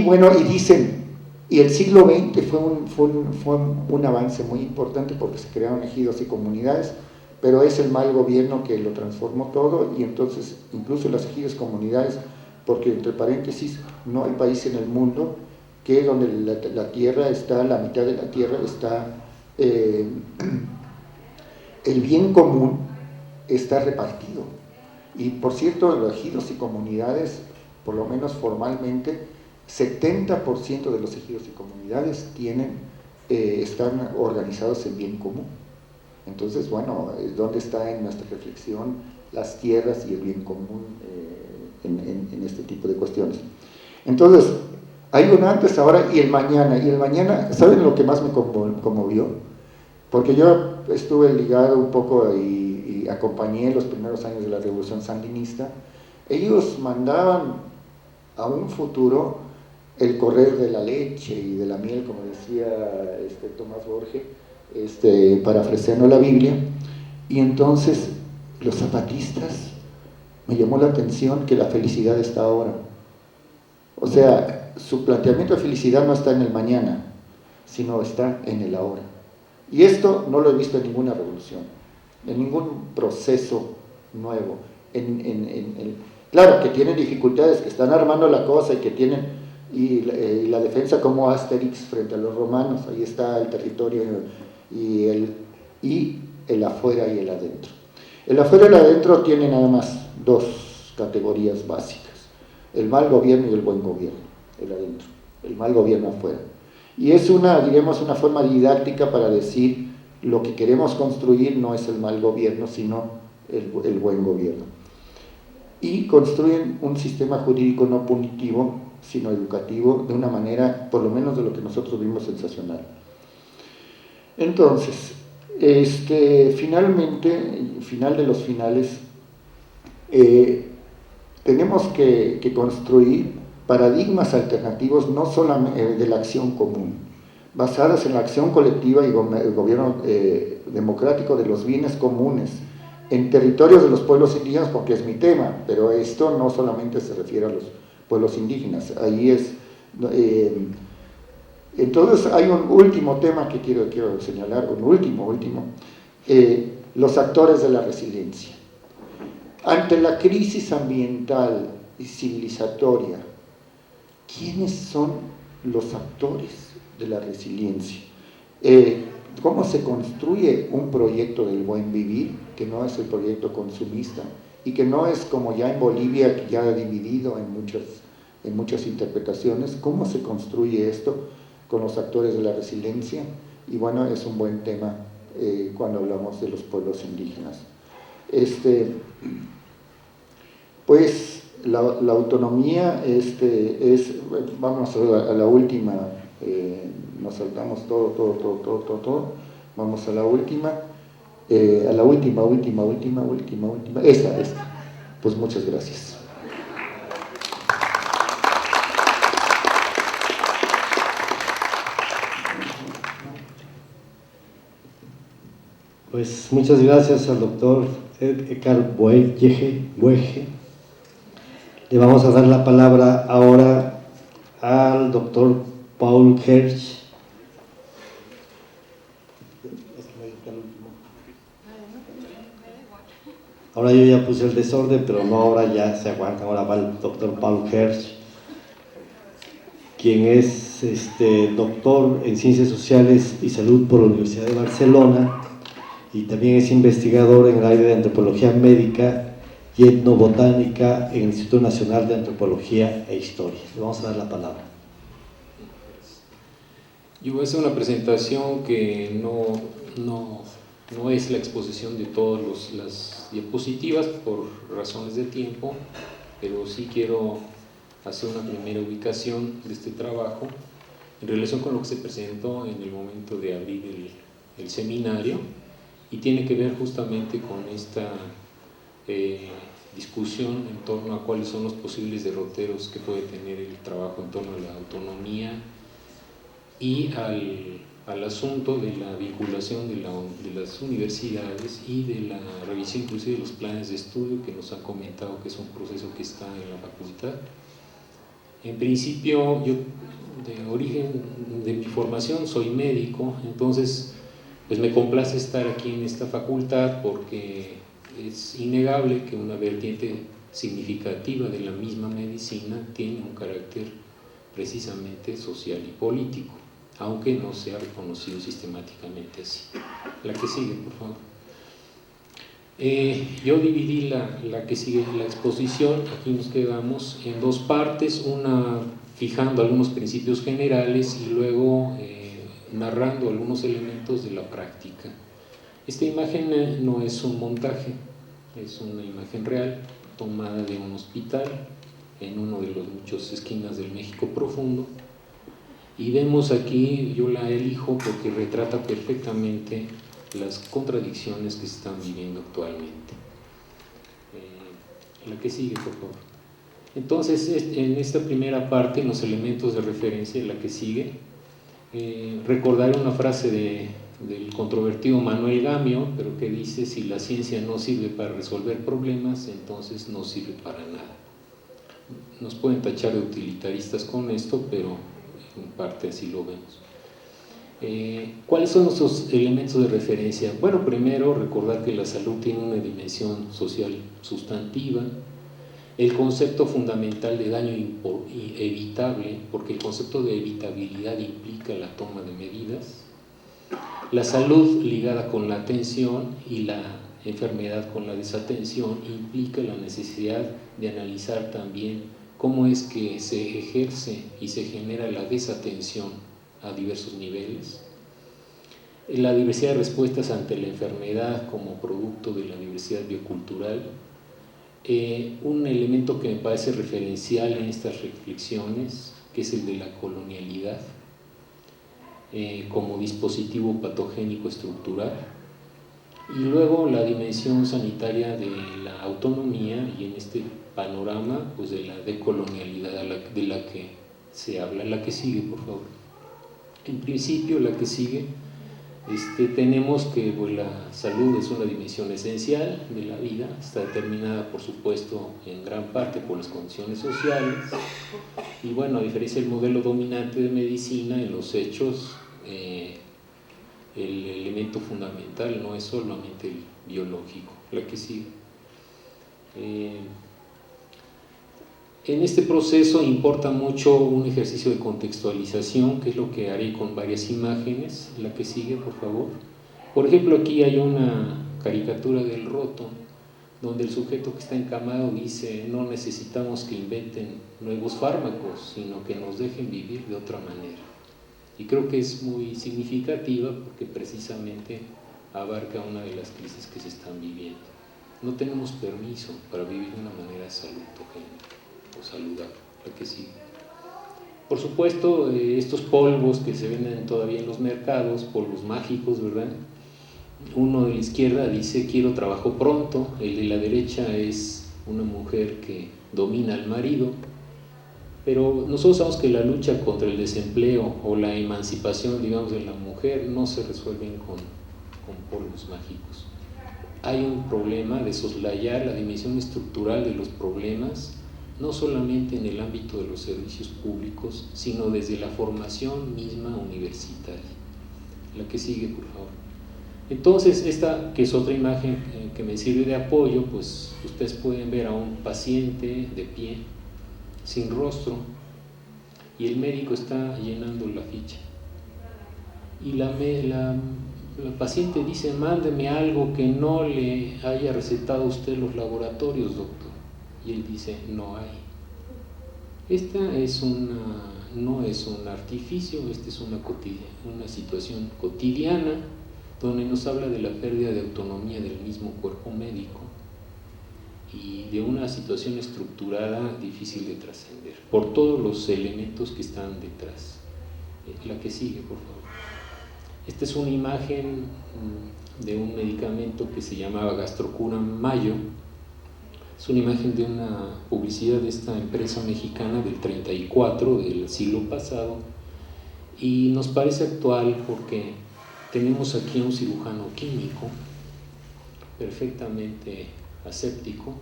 bueno, y dicen, y el siglo XX fue un avance muy importante porque se crearon ejidos y comunidades, pero es el mal gobierno que lo transformó todo, y entonces incluso las ejidos y comunidades, porque entre paréntesis, no hay país en el mundo que donde la tierra está, la mitad de la tierra está, el bien común está repartido. Y por cierto, los ejidos y comunidades, por lo menos formalmente, 70% de los ejidos y comunidades están organizados en bien común. Entonces, bueno, ¿dónde está en nuestra reflexión las tierras y el bien común en este tipo de cuestiones? Entonces, hay un antes, ahora y el mañana. Y el mañana, ¿saben lo que más me conmovió? Porque yo estuve ligado un poco y acompañé los primeros años de la Revolución Sandinista. Ellos mandaban a un futuro el correr de la leche y de la miel, como decía Tomás Borges, parafraseando la Biblia. Y entonces los zapatistas, me llamó la atención que la felicidad está ahora. O sea, su planteamiento de felicidad no está en el mañana, sino está en el ahora. Y esto no lo he visto en ninguna revolución, en ningún proceso nuevo. Claro que tienen dificultades, que están armando la cosa y que tienen y la defensa como Asterix frente a los romanos. Ahí está el territorio y el afuera y el adentro. El afuera y el adentro tiene nada más 2 categorías básicas: el mal gobierno y el buen gobierno. El adentro, el mal gobierno afuera. Y es una forma didáctica para decir lo que queremos construir no es el mal gobierno, sino el buen gobierno. Y construyen un sistema jurídico no punitivo, sino educativo, de una manera, por lo menos de lo que nosotros vimos, sensacional. Entonces, finalmente, final de los finales, tenemos que construir paradigmas alternativos no solamente de la acción común, basadas en la acción colectiva y el gobierno democrático de los bienes comunes en territorios de los pueblos indígenas, porque es mi tema, pero esto no solamente se refiere a los pueblos indígenas, ahí es... entonces hay un último tema que quiero señalar, un último, los actores de la resiliencia. Ante la crisis ambiental y civilizatoria, ¿quiénes son los actores de la resiliencia? ¿Cómo se construye un proyecto del buen vivir, que no es el proyecto consumista, y que no es como ya en Bolivia, que ya ha dividido en muchas interpretaciones? ¿Cómo se construye esto con los actores de la resiliencia? Y bueno, es un buen tema cuando hablamos de los pueblos indígenas. Pues la autonomía vamos a la última, nos saltamos todo, vamos a la última, última, esta. Pues muchas gracias. Pues muchas gracias al doctor Edgar Buege. Le vamos a dar la palabra ahora al doctor Paul Hersch. Ahora yo ya puse el desorden, pero no, ahora ya se aguanta. Ahora va el doctor Paul Hersch, quien es doctor en Ciencias Sociales y Salud por la Universidad de Barcelona, y también es investigador en el área de Antropología Médica y Etnobotánica en el Instituto Nacional de Antropología e Historia. Le vamos a dar la palabra. Yo voy a hacer una presentación que no es la exposición de todas las diapositivas por razones de tiempo, pero sí quiero hacer una primera ubicación de este trabajo en relación con lo que se presentó en el momento de abrir el seminario, y tiene que ver justamente con esta discusión en torno a cuáles son los posibles derroteros que puede tener el trabajo en torno a la autonomía y al asunto de la vinculación de las universidades y de la revisión inclusive de los planes de estudio, que nos han comentado que es un proceso que está en la facultad. En principio, yo de origen de mi formación soy médico, entonces pues me complace estar aquí en esta facultad porque es innegable que una vertiente significativa de la misma medicina tiene un carácter precisamente social y político, aunque no sea reconocido sistemáticamente así. La que sigue, por favor. Yo dividí la que sigue, la exposición, aquí nos quedamos en dos partes, una fijando algunos principios generales y luego narrando algunos elementos de la práctica. Esta imagen no es un montaje, es una imagen real tomada de un hospital en uno de los muchos esquinas del México profundo, y vemos aquí, yo la elijo porque retrata perfectamente las contradicciones que se están viviendo actualmente. La que sigue, por favor. Entonces, en esta primera parte, en los elementos de referencia, la que sigue, recordaré una frase del controvertido Manuel Gamio, pero que dice: si la ciencia no sirve para resolver problemas, entonces no sirve para nada. Nos pueden tachar de utilitaristas con esto, pero en parte así lo vemos. ¿Cuáles son nuestros elementos de referencia? Bueno, primero recordar que la salud tiene una dimensión social sustantiva, el concepto fundamental de daño evitable, porque el concepto de evitabilidad implica la toma de medidas, la salud ligada con la atención y la enfermedad con la desatención implica la necesidad de analizar también cómo es que se ejerce y se genera la desatención a diversos niveles, la diversidad de respuestas ante la enfermedad como producto de la diversidad biocultural. Un elemento que me parece referencial en estas reflexiones, que es el de la colonialidad, como dispositivo patogénico estructural, y luego la dimensión sanitaria de la autonomía, y en este panorama pues de la decolonialidad de la que se habla. La que sigue, por favor. En principio, la que sigue, tenemos que pues, la salud es una dimensión esencial de la vida, está determinada por supuesto en gran parte por las condiciones sociales, y bueno, a diferencia del modelo dominante de medicina, en los hechos el elemento fundamental no es solamente el biológico. La que sigue. En este proceso importa mucho un ejercicio de contextualización, que es lo que haré con varias imágenes. La que sigue, por favor. Por ejemplo, aquí hay una caricatura del roto, donde el sujeto que está encamado dice: no necesitamos que inventen nuevos fármacos, sino que nos dejen vivir de otra manera. Y creo que es muy significativa porque precisamente abarca una de las crisis que se están viviendo. No tenemos permiso para vivir de una manera salutogénica o saludable. La que sigue. Por supuesto, estos polvos que se venden todavía en los mercados, polvos mágicos, ¿verdad? Uno de la izquierda dice: quiero trabajo pronto. El de la derecha es una mujer que domina al marido. Pero nosotros sabemos que la lucha contra el desempleo o la emancipación, digamos, de la mujer no se resuelven con polvos mágicos. Hay un problema de soslayar la dimensión estructural de los problemas, no solamente en el ámbito de los servicios públicos, sino desde la formación misma universitaria. La que sigue, por favor. Entonces, esta que es otra imagen que me sirve de apoyo, pues ustedes pueden ver a un paciente de pie, sin rostro, y el médico está llenando la ficha. Y la paciente dice: mándeme algo que no le haya recetado a usted los laboratorios, doctor. Y él dice: no hay. Esta no es un artificio, esta es una situación cotidiana donde nos habla de la pérdida de autonomía del mismo cuerpo médico y de una situación estructurada difícil de trascender por todos los elementos que están detrás. La que sigue, por favor. Esta es una imagen de un medicamento que se llamaba Gastrocura Mayo. Es una imagen de una publicidad de esta empresa mexicana del 34, del siglo pasado, y nos parece actual porque tenemos aquí a un cirujano químico perfectamente aséptico,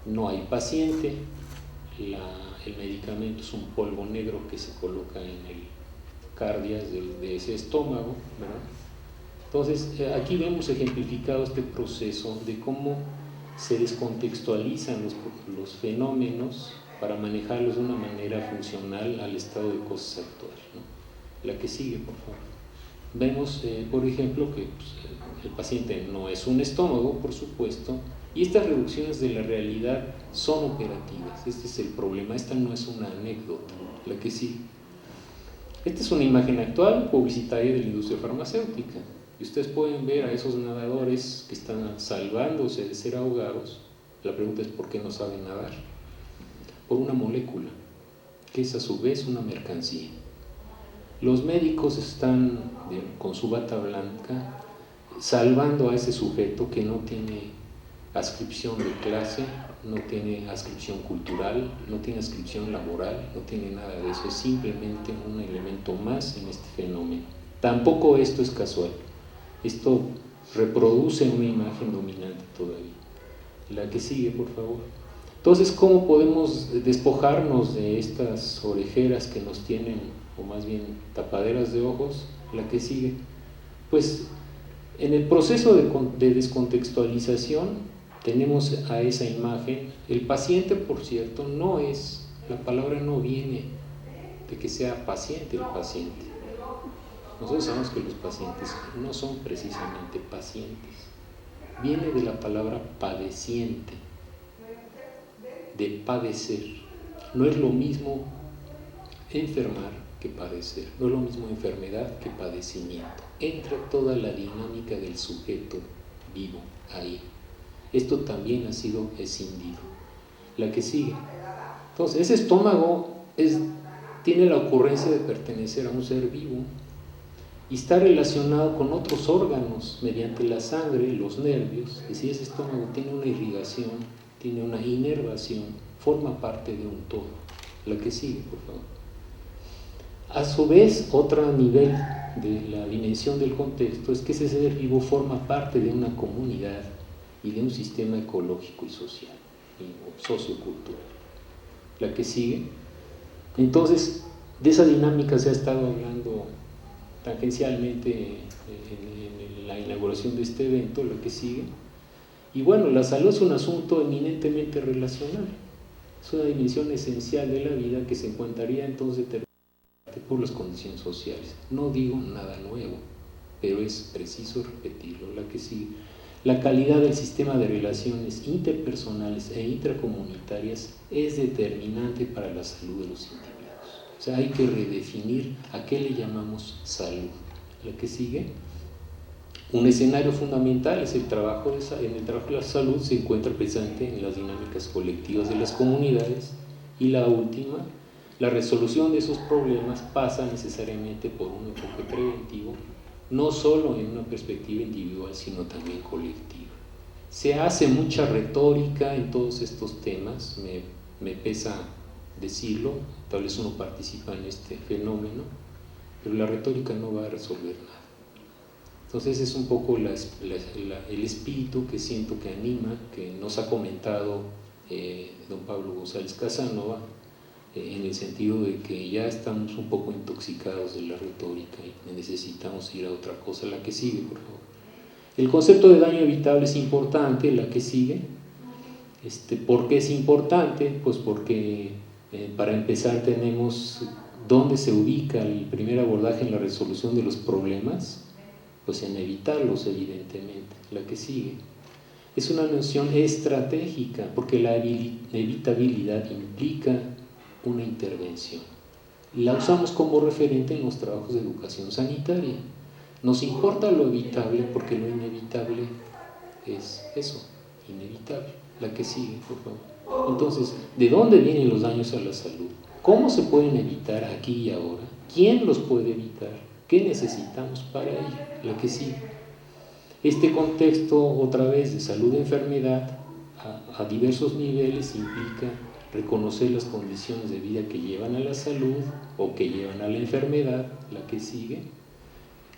no hay paciente, el medicamento es un polvo negro que se coloca en el cardias de ese estómago, ¿verdad? Entonces, aquí vemos ejemplificado este proceso de cómo se descontextualizan los fenómenos para manejarlos de una manera funcional al estado de cosas actual, ¿no? La que sigue, por favor. Vemos, por ejemplo, que el paciente no es un estómago, por supuesto, y estas reducciones de la realidad son operativas. Este es el problema, esta no es una anécdota. La que sigue. Esta es una imagen actual publicitaria de la industria farmacéutica. Y ustedes pueden ver a esos nadadores que están salvándose de ser ahogados. La pregunta es: ¿por qué no saben nadar? Por una molécula, que es a su vez una mercancía. Los médicos están con su bata blanca salvando a ese sujeto que no tiene adscripción de clase, no tiene adscripción cultural, no tiene adscripción laboral, no tiene nada de eso, es simplemente un elemento más en este fenómeno. Tampoco esto es casual, esto reproduce una imagen dominante todavía. La que sigue, por favor. Entonces, ¿cómo podemos despojarnos de estas orejeras que nos tienen, o más bien tapaderas de ojos? La que sigue. Pues en el proceso de descontextualización tenemos a esa imagen. El paciente, por cierto, la palabra no viene de que sea paciente el paciente. Nosotros sabemos que los pacientes no son precisamente pacientes. Viene de la palabra padeciente, de padecer. No es lo mismo enfermar que padecer, no es lo mismo enfermedad que padecimiento. Entra toda la dinámica del sujeto vivo ahí. Esto también ha sido escindido. La que sigue. Entonces, ese estómago tiene la ocurrencia de pertenecer a un ser vivo, y está relacionado con otros órganos mediante la sangre, los nervios. Es decir, ese estómago tiene una irrigación, tiene una inervación, forma parte de un todo. La que sigue, por favor. A su vez, otro nivel de la dimensión del contexto es que ese ser vivo forma parte de una comunidad y de un sistema ecológico y social, o sociocultural. La que sigue. Entonces, de esa dinámica se ha estado hablando tangencialmente en la inauguración de este evento, la que sigue. Y bueno, la salud es un asunto eminentemente relacional, es una dimensión esencial de la vida que se encontraría entonces determinada por las condiciones sociales. No digo nada nuevo, pero es preciso repetirlo. La que sigue. La calidad del sistema de relaciones interpersonales e intracomunitarias es determinante para la salud de los individuos. O sea, hay que redefinir a qué le llamamos salud. La que sigue. Un escenario fundamental es el trabajo en el trabajo de la salud se encuentra presente en las dinámicas colectivas de las comunidades, y la última, la resolución de esos problemas pasa necesariamente por un enfoque preventivo, no solo en una perspectiva individual, sino también colectiva. Se hace mucha retórica en todos estos temas, me pesa decirlo, tal vez uno participa en este fenómeno, pero la retórica no va a resolver nada. Entonces es un poco el espíritu que siento que anima, que nos ha comentado don Pablo González Casanova, en el sentido de que ya estamos un poco intoxicados de la retórica y necesitamos ir a otra cosa. La que sigue, por favor. El concepto de daño evitable es importante, la que sigue. ¿Por qué es importante? Pues porque para empezar tenemos dónde se ubica el primer abordaje en la resolución de los problemas, pues en evitarlos, evidentemente. La que sigue. Es una noción estratégica, porque la evitabilidad implica una intervención. La usamos como referente en los trabajos de educación sanitaria. Nos importa lo evitable porque lo inevitable es eso, inevitable. La que sigue, por favor. Entonces, ¿de dónde vienen los daños a la salud? ¿Cómo se pueden evitar aquí y ahora? ¿Quién los puede evitar? ¿Qué necesitamos para ello? La que sigue. Este contexto, otra vez, de salud-enfermedad a diversos niveles implica reconocer las condiciones de vida que llevan a la salud o que llevan a la enfermedad, la que sigue.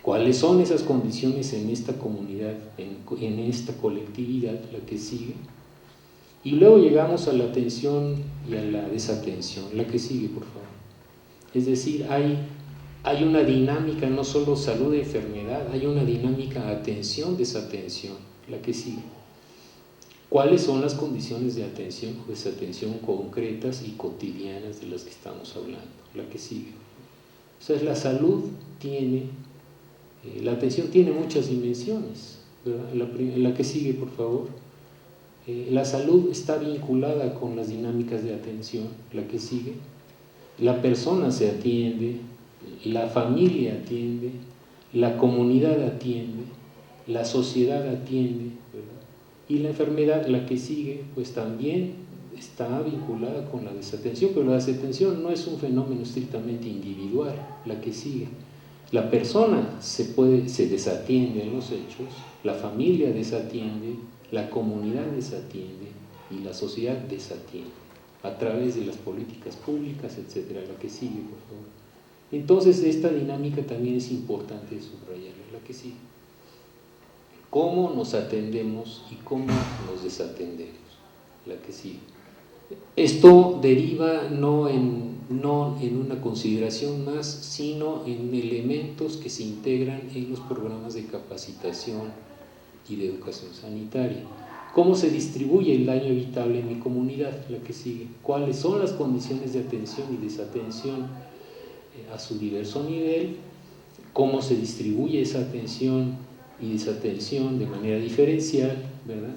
¿Cuáles son esas condiciones en esta comunidad, en esta colectividad, la que sigue? Y luego llegamos a la atención y a la desatención, la que sigue, por favor. Es decir, hay una dinámica, no solo salud-enfermedad, hay una dinámica atención-desatención, la que sigue. ¿Cuáles son las condiciones de atención o desatención concretas y cotidianas de las que estamos hablando? La que sigue. O sea, la salud tiene, la atención tiene muchas dimensiones, ¿verdad? La que sigue, por favor. La salud está vinculada con las dinámicas de atención, la que sigue. La persona se atiende, la familia atiende, la comunidad atiende, la sociedad atiende, ¿verdad? Y la enfermedad, la que sigue, pues también está vinculada con la desatención, pero la desatención no es un fenómeno estrictamente individual, la que sigue. La persona se desatiende en los hechos, la familia desatiende, la comunidad desatiende y la sociedad desatiende a través de las políticas públicas, etcétera, la que sigue, por favor. Entonces, esta dinámica también es importante subrayarla, la que sigue. ¿Cómo nos atendemos y cómo nos desatendemos? La que sigue. Esto deriva no en una consideración más, sino en elementos que se integran en los programas de capacitación y de educación sanitaria. ¿Cómo se distribuye el daño evitable en mi comunidad? La que sigue. ¿Cuáles son las condiciones de atención y desatención a su diverso nivel? ¿Cómo se distribuye esa atención y desatención de manera diferencial, ¿verdad?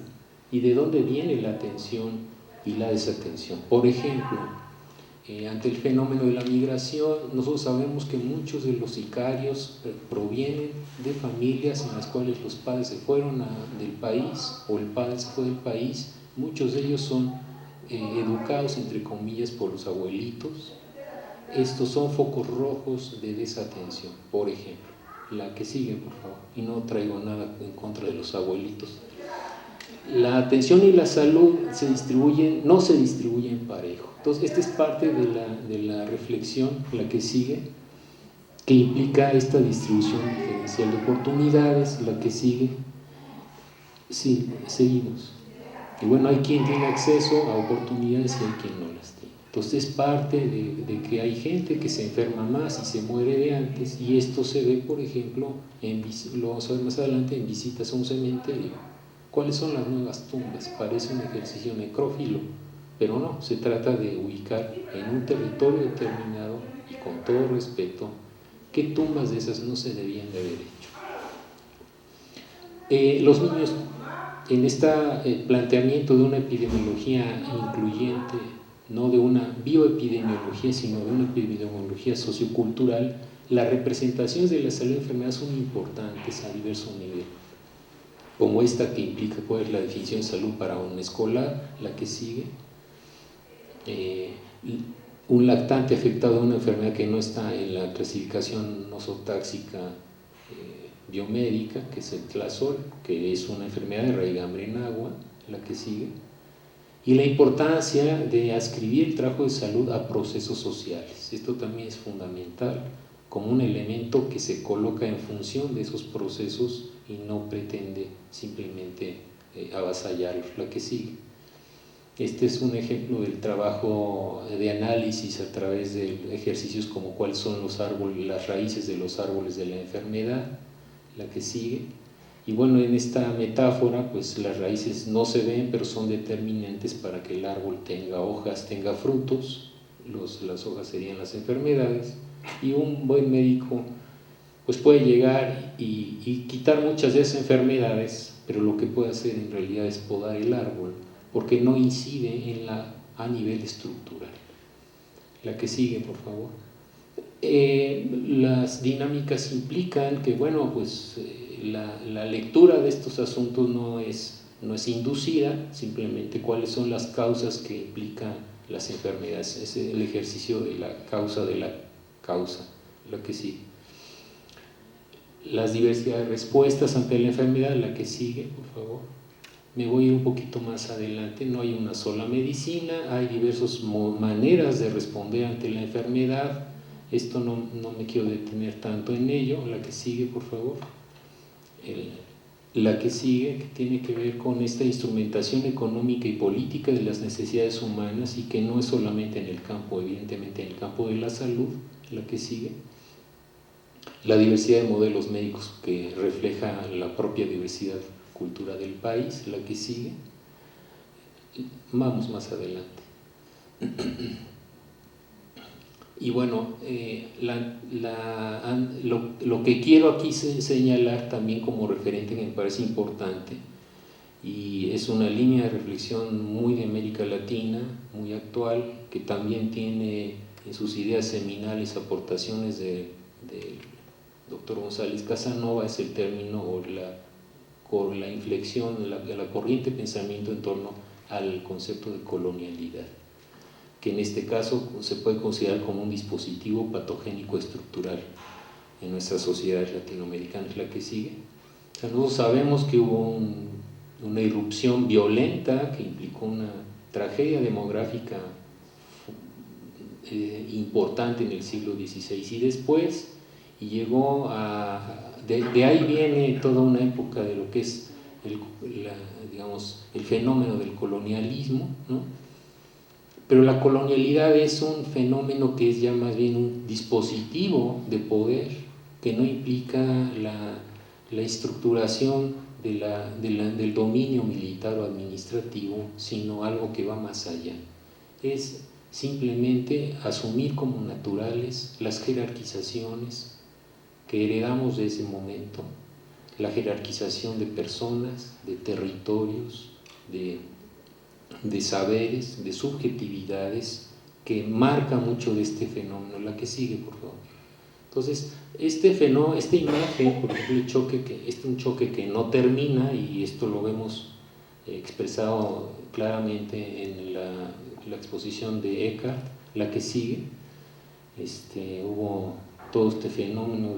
¿Y de dónde viene la atención y la desatención? Por ejemplo, ante el fenómeno de la migración, nosotros sabemos que muchos de los sicarios provienen de familias en las cuales los padres se fueron del país o el padre se fue del país. Muchos de ellos son educados, entre comillas, por los abuelitos. Estos son focos rojos de desatención, por ejemplo. La que sigue, por favor. Y no traigo nada en contra de los abuelitos. La atención y la salud no se distribuyen parejo. Entonces, esta es parte de la reflexión, la que sigue, que implica esta distribución diferencial de oportunidades, la que sigue. Sí, seguimos. Y bueno, hay quien tiene acceso a oportunidades y hay quien no las tiene. Entonces es parte de que hay gente que se enferma más y se muere de antes, y esto se ve, por ejemplo, lo vamos a ver más adelante, en visitas a un cementerio. ¿Cuáles son las nuevas tumbas? Parece un ejercicio necrófilo, pero no, se trata de ubicar en un territorio determinado y con todo respeto qué tumbas de esas no se debían de haber hecho. Los niños, en este planteamiento de una epidemiología incluyente, no de una bioepidemiología, sino de una epidemiología sociocultural, las representaciones de la salud y enfermedad son importantes a diversos niveles, como esta que implica cuál es la definición de salud para un escolar, la que sigue. Un lactante afectado de una enfermedad que no está en la clasificación nosotáxica biomédica, que es el tlasol, que es una enfermedad de raigambre en agua, la que sigue. Y la importancia de adscribir el trabajo de salud a procesos sociales. Esto también es fundamental, como un elemento que se coloca en función de esos procesos y no pretende simplemente avasallarlos, la que sigue. Este es un ejemplo del trabajo de análisis a través de ejercicios como cuáles son los árboles, las raíces de los árboles de la enfermedad, la que sigue. Y bueno, en esta metáfora, pues las raíces no se ven, pero son determinantes para que el árbol tenga hojas, tenga frutos. Las hojas serían las enfermedades, y un buen médico pues puede llegar y quitar muchas de esas enfermedades, pero lo que puede hacer en realidad es podar el árbol, porque no incide a nivel estructural. La que sigue, por favor. Las dinámicas implican que, bueno, pues la lectura de estos asuntos no es inducida, simplemente cuáles son las causas que implican las enfermedades, es el ejercicio de la causa, la que sigue. Las diversidades de respuestas ante la enfermedad, la que sigue, por favor. Me voy a ir un poquito más adelante. No hay una sola medicina, hay diversas maneras de responder ante la enfermedad. Esto no me quiero detener tanto en ello. La que sigue, por favor. La que sigue, que tiene que ver con esta instrumentación económica y política de las necesidades humanas, y que no es solamente en el campo, evidentemente en el campo de la salud. La que sigue. La diversidad de modelos médicos que refleja la propia diversidad cultura del país, la que sigue. Vamos más adelante. Y bueno, lo que quiero aquí señalar también como referente, que me parece importante, y es una línea de reflexión muy de América Latina, muy actual, que también tiene en sus ideas seminales aportaciones del doctor González Casanova, es el término o la inflexión, la corriente de pensamiento en torno al concepto de colonialidad, que en este caso se puede considerar como un dispositivo patogénico estructural en nuestras sociedades latinoamericanas. La que sigue. O sea, nosotros sabemos que hubo una irrupción violenta que implicó una tragedia demográfica importante en el siglo XVI y después, y llegó de ahí viene toda una época de lo que es el fenómeno del colonialismo, ¿no? Pero la colonialidad es un fenómeno que es ya más bien un dispositivo de poder, que no implica la estructuración del dominio militar o administrativo, sino algo que va más allá. Es simplemente asumir como naturales las jerarquizaciones que heredamos de ese momento, la jerarquización de personas, de territorios, de saberes, de subjetividades, que marca mucho de este fenómeno. La que sigue, por favor. Entonces, esta imagen, por ejemplo, un choque que no termina, y esto lo vemos expresado claramente en la exposición de Eckhart, la que sigue. Hubo todo este fenómeno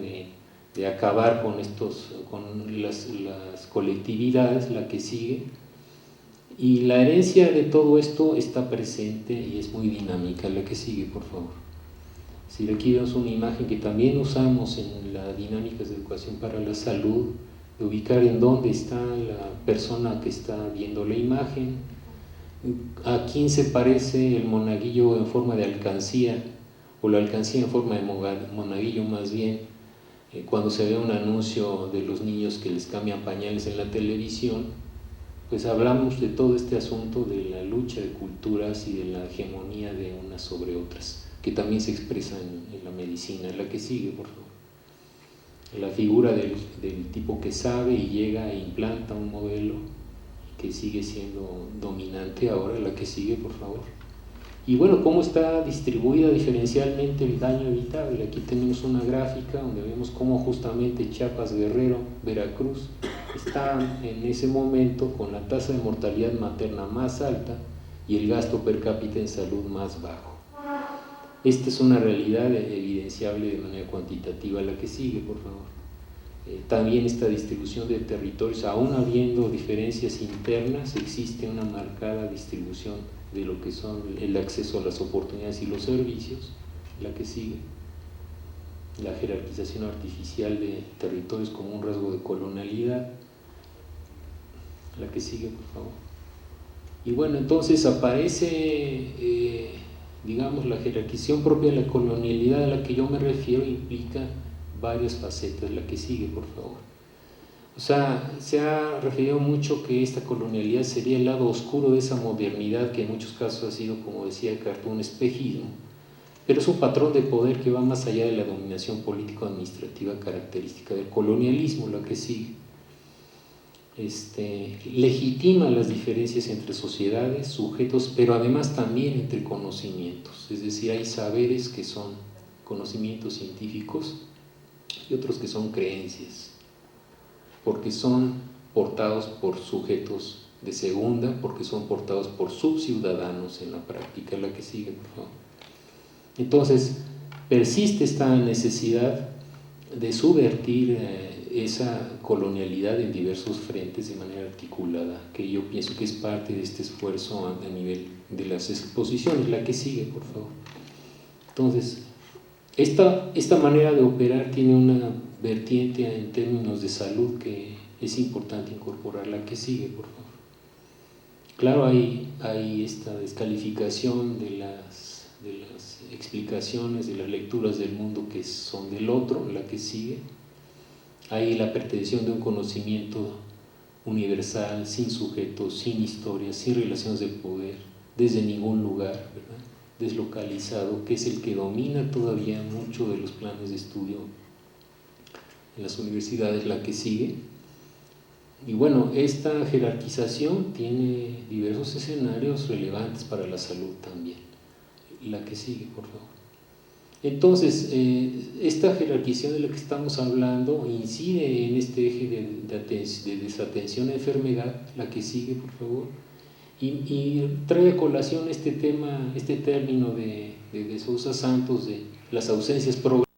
de acabar con las colectividades, la que sigue. Y la herencia de todo esto está presente y es muy dinámica, la que sigue, por favor. Si aquí vemos una imagen que también usamos en las dinámicas de educación para la salud, de ubicar en dónde está la persona que está viendo la imagen, a quién se parece el monaguillo en forma de alcancía, o la alcancía en forma de monaguillo más bien, cuando se ve un anuncio de los niños que les cambian pañales en la televisión, pues hablamos de todo este asunto de la lucha de culturas y de la hegemonía de unas sobre otras, que también se expresa en la medicina. La que sigue, por favor. La figura del tipo que sabe y llega e implanta un modelo que sigue siendo dominante ahora. La que sigue, por favor. Y bueno, cómo está distribuida diferencialmente el daño evitable. Aquí tenemos una gráfica donde vemos cómo justamente Chiapas, Guerrero, Veracruz están en ese momento con la tasa de mortalidad materna más alta y el gasto per cápita en salud más bajo. Esta es una realidad evidenciable de manera cuantitativa. La que sigue, por favor. También esta distribución de territorios, aún habiendo diferencias internas, existe una marcada distribución de lo que son el acceso a las oportunidades y los servicios. La que sigue. La jerarquización artificial de territorios como un rasgo de colonialidad. La que sigue, por favor. Y bueno, entonces aparece, digamos, la jerarquización propia de la colonialidad a la que yo me refiero implica varias facetas. La que sigue, por favor. O sea, se ha referido mucho que esta colonialidad sería el lado oscuro de esa modernidad que en muchos casos ha sido, como decía Carto, un espejismo, pero es un patrón de poder que va más allá de la dominación político-administrativa característica del colonialismo. La que sigue. Legitima las diferencias entre sociedades, sujetos, pero además también entre conocimientos, es decir, hay saberes que son conocimientos científicos y otros que son creencias, porque son portados por sujetos de segunda, porque son portados por subciudadanos en la práctica. La que sigue, por favor. Entonces, persiste esta necesidad de subvertir esa colonialidad en diversos frentes de manera articulada, que yo pienso que es parte de este esfuerzo a nivel de las exposiciones. La que sigue, por favor. Entonces, esta manera de operar tiene una vertiente en términos de salud que es importante incorporar. La que sigue, por favor. Claro, hay esta descalificación de las explicaciones, de las lecturas del mundo que son del otro. La que sigue. Hay la pretensión de un conocimiento universal, sin sujetos, sin historia, sin relaciones de poder, desde ningún lugar, ¿verdad? Deslocalizado, que es el que domina todavía mucho de los planes de estudio en las universidades. La que sigue. Y bueno, esta jerarquización tiene diversos escenarios relevantes para la salud también. La que sigue, por favor. Entonces, esta jerarquización de la que estamos hablando incide en este eje de desatención a enfermedad. La que sigue, por favor. Y trae a colación este tema, este término de Sousa Santos, de las ausencias progresivas.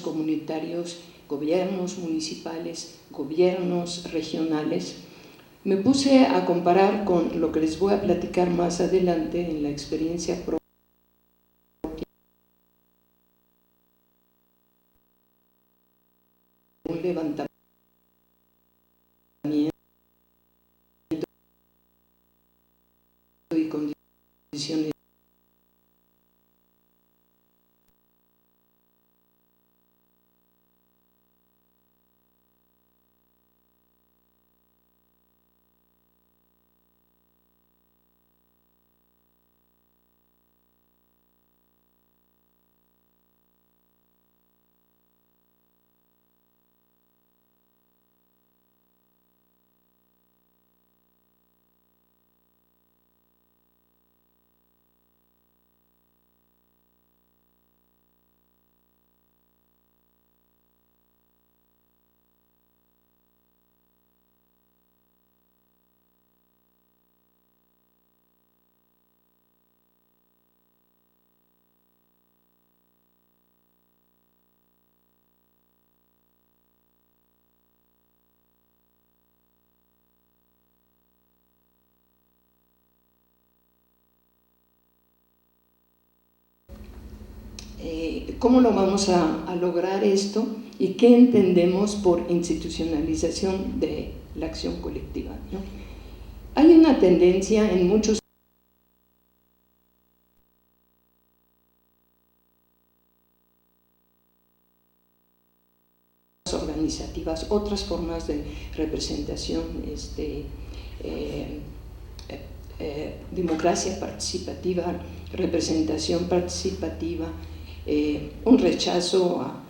comunitarios, gobiernos municipales, gobiernos regionales. Me puse a comparar con lo que les voy a platicar más adelante en la experiencia propia. Un levantamiento y condiciones ¿cómo lo vamos a lograr esto? ¿Y qué entendemos por institucionalización de la acción colectiva, ¿no? Hay una tendencia en muchos organizativas, otras formas de representación, democracia participativa, representación participativa, un rechazo a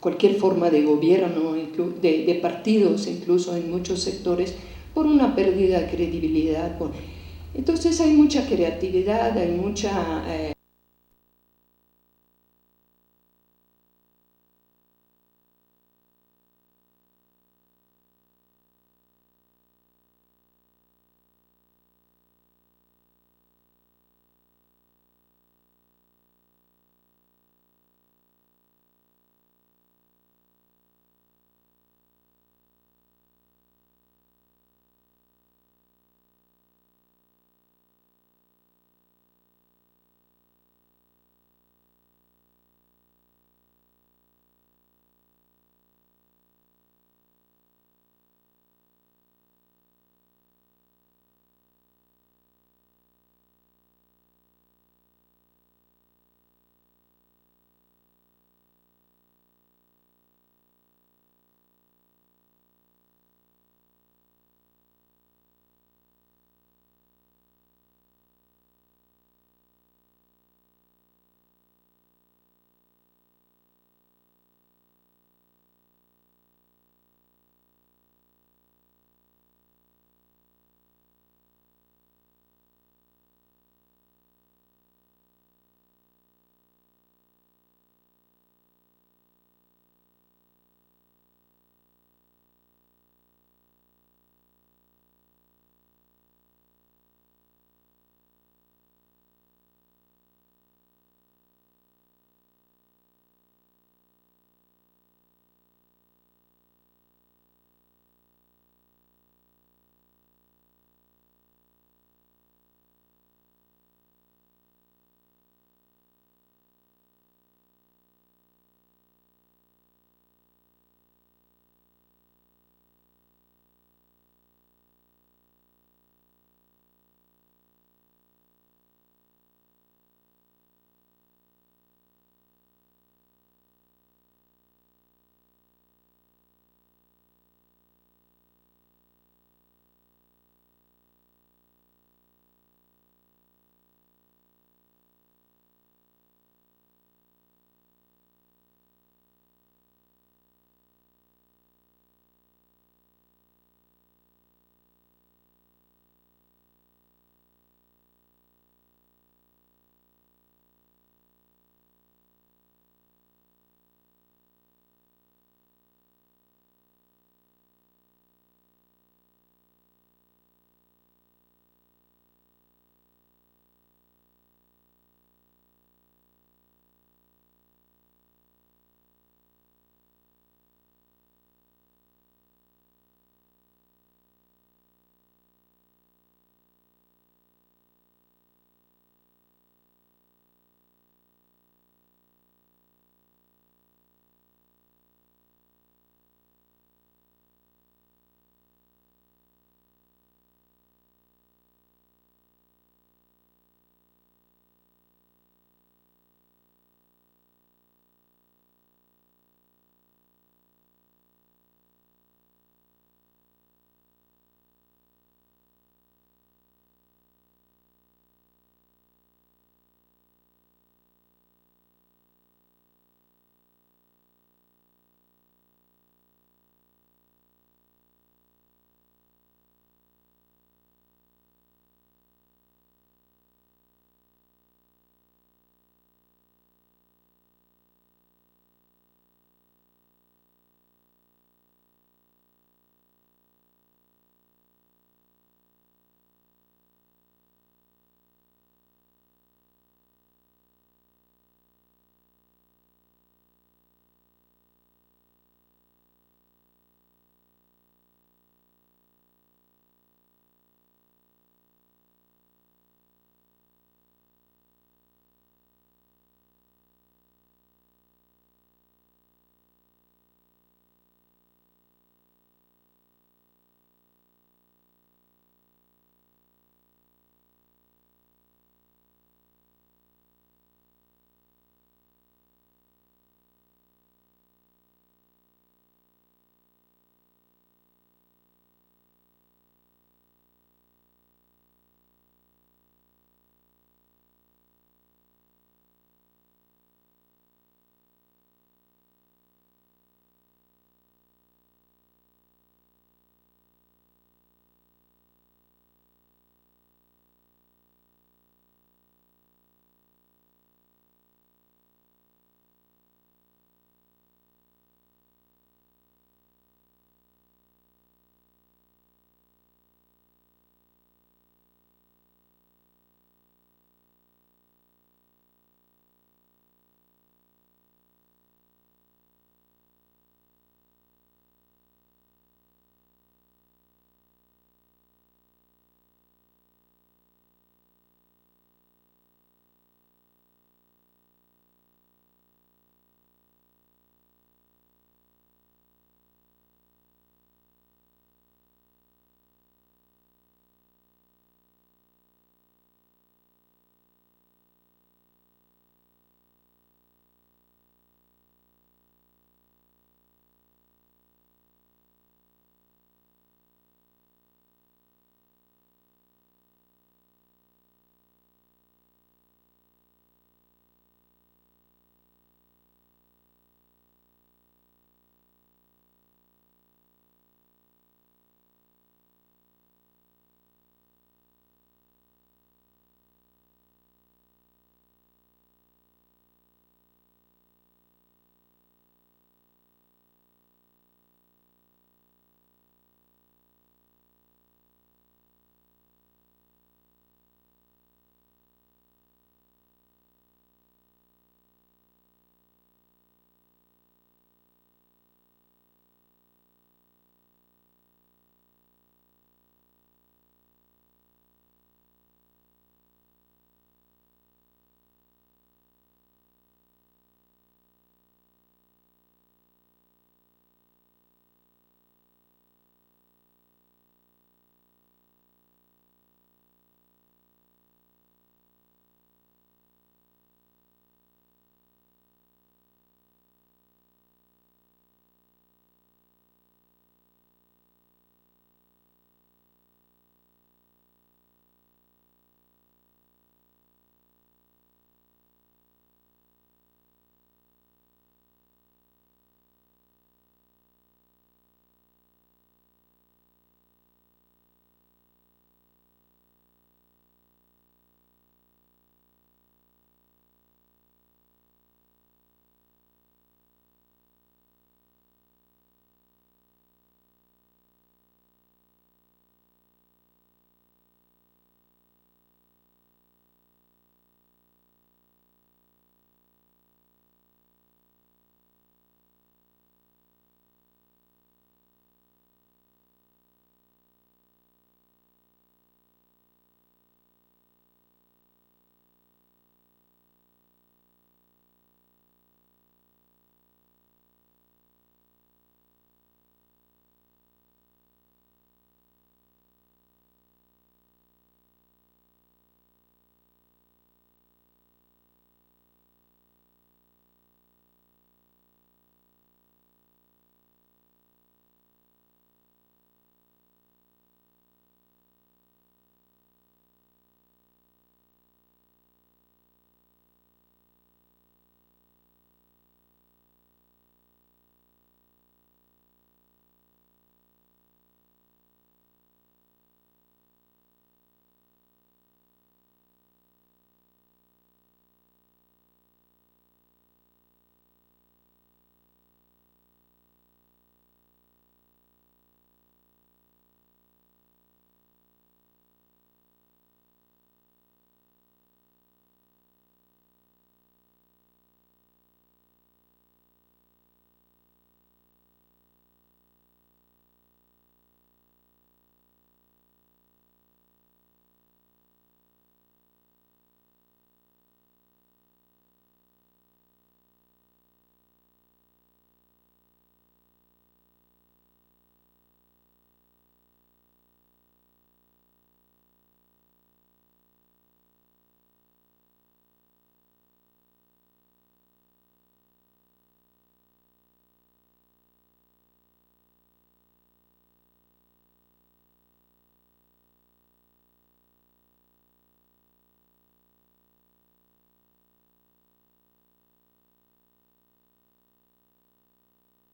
cualquier forma de gobierno, de partidos, incluso en muchos sectores, por una pérdida de credibilidad. Entonces hay mucha creatividad, hay mucha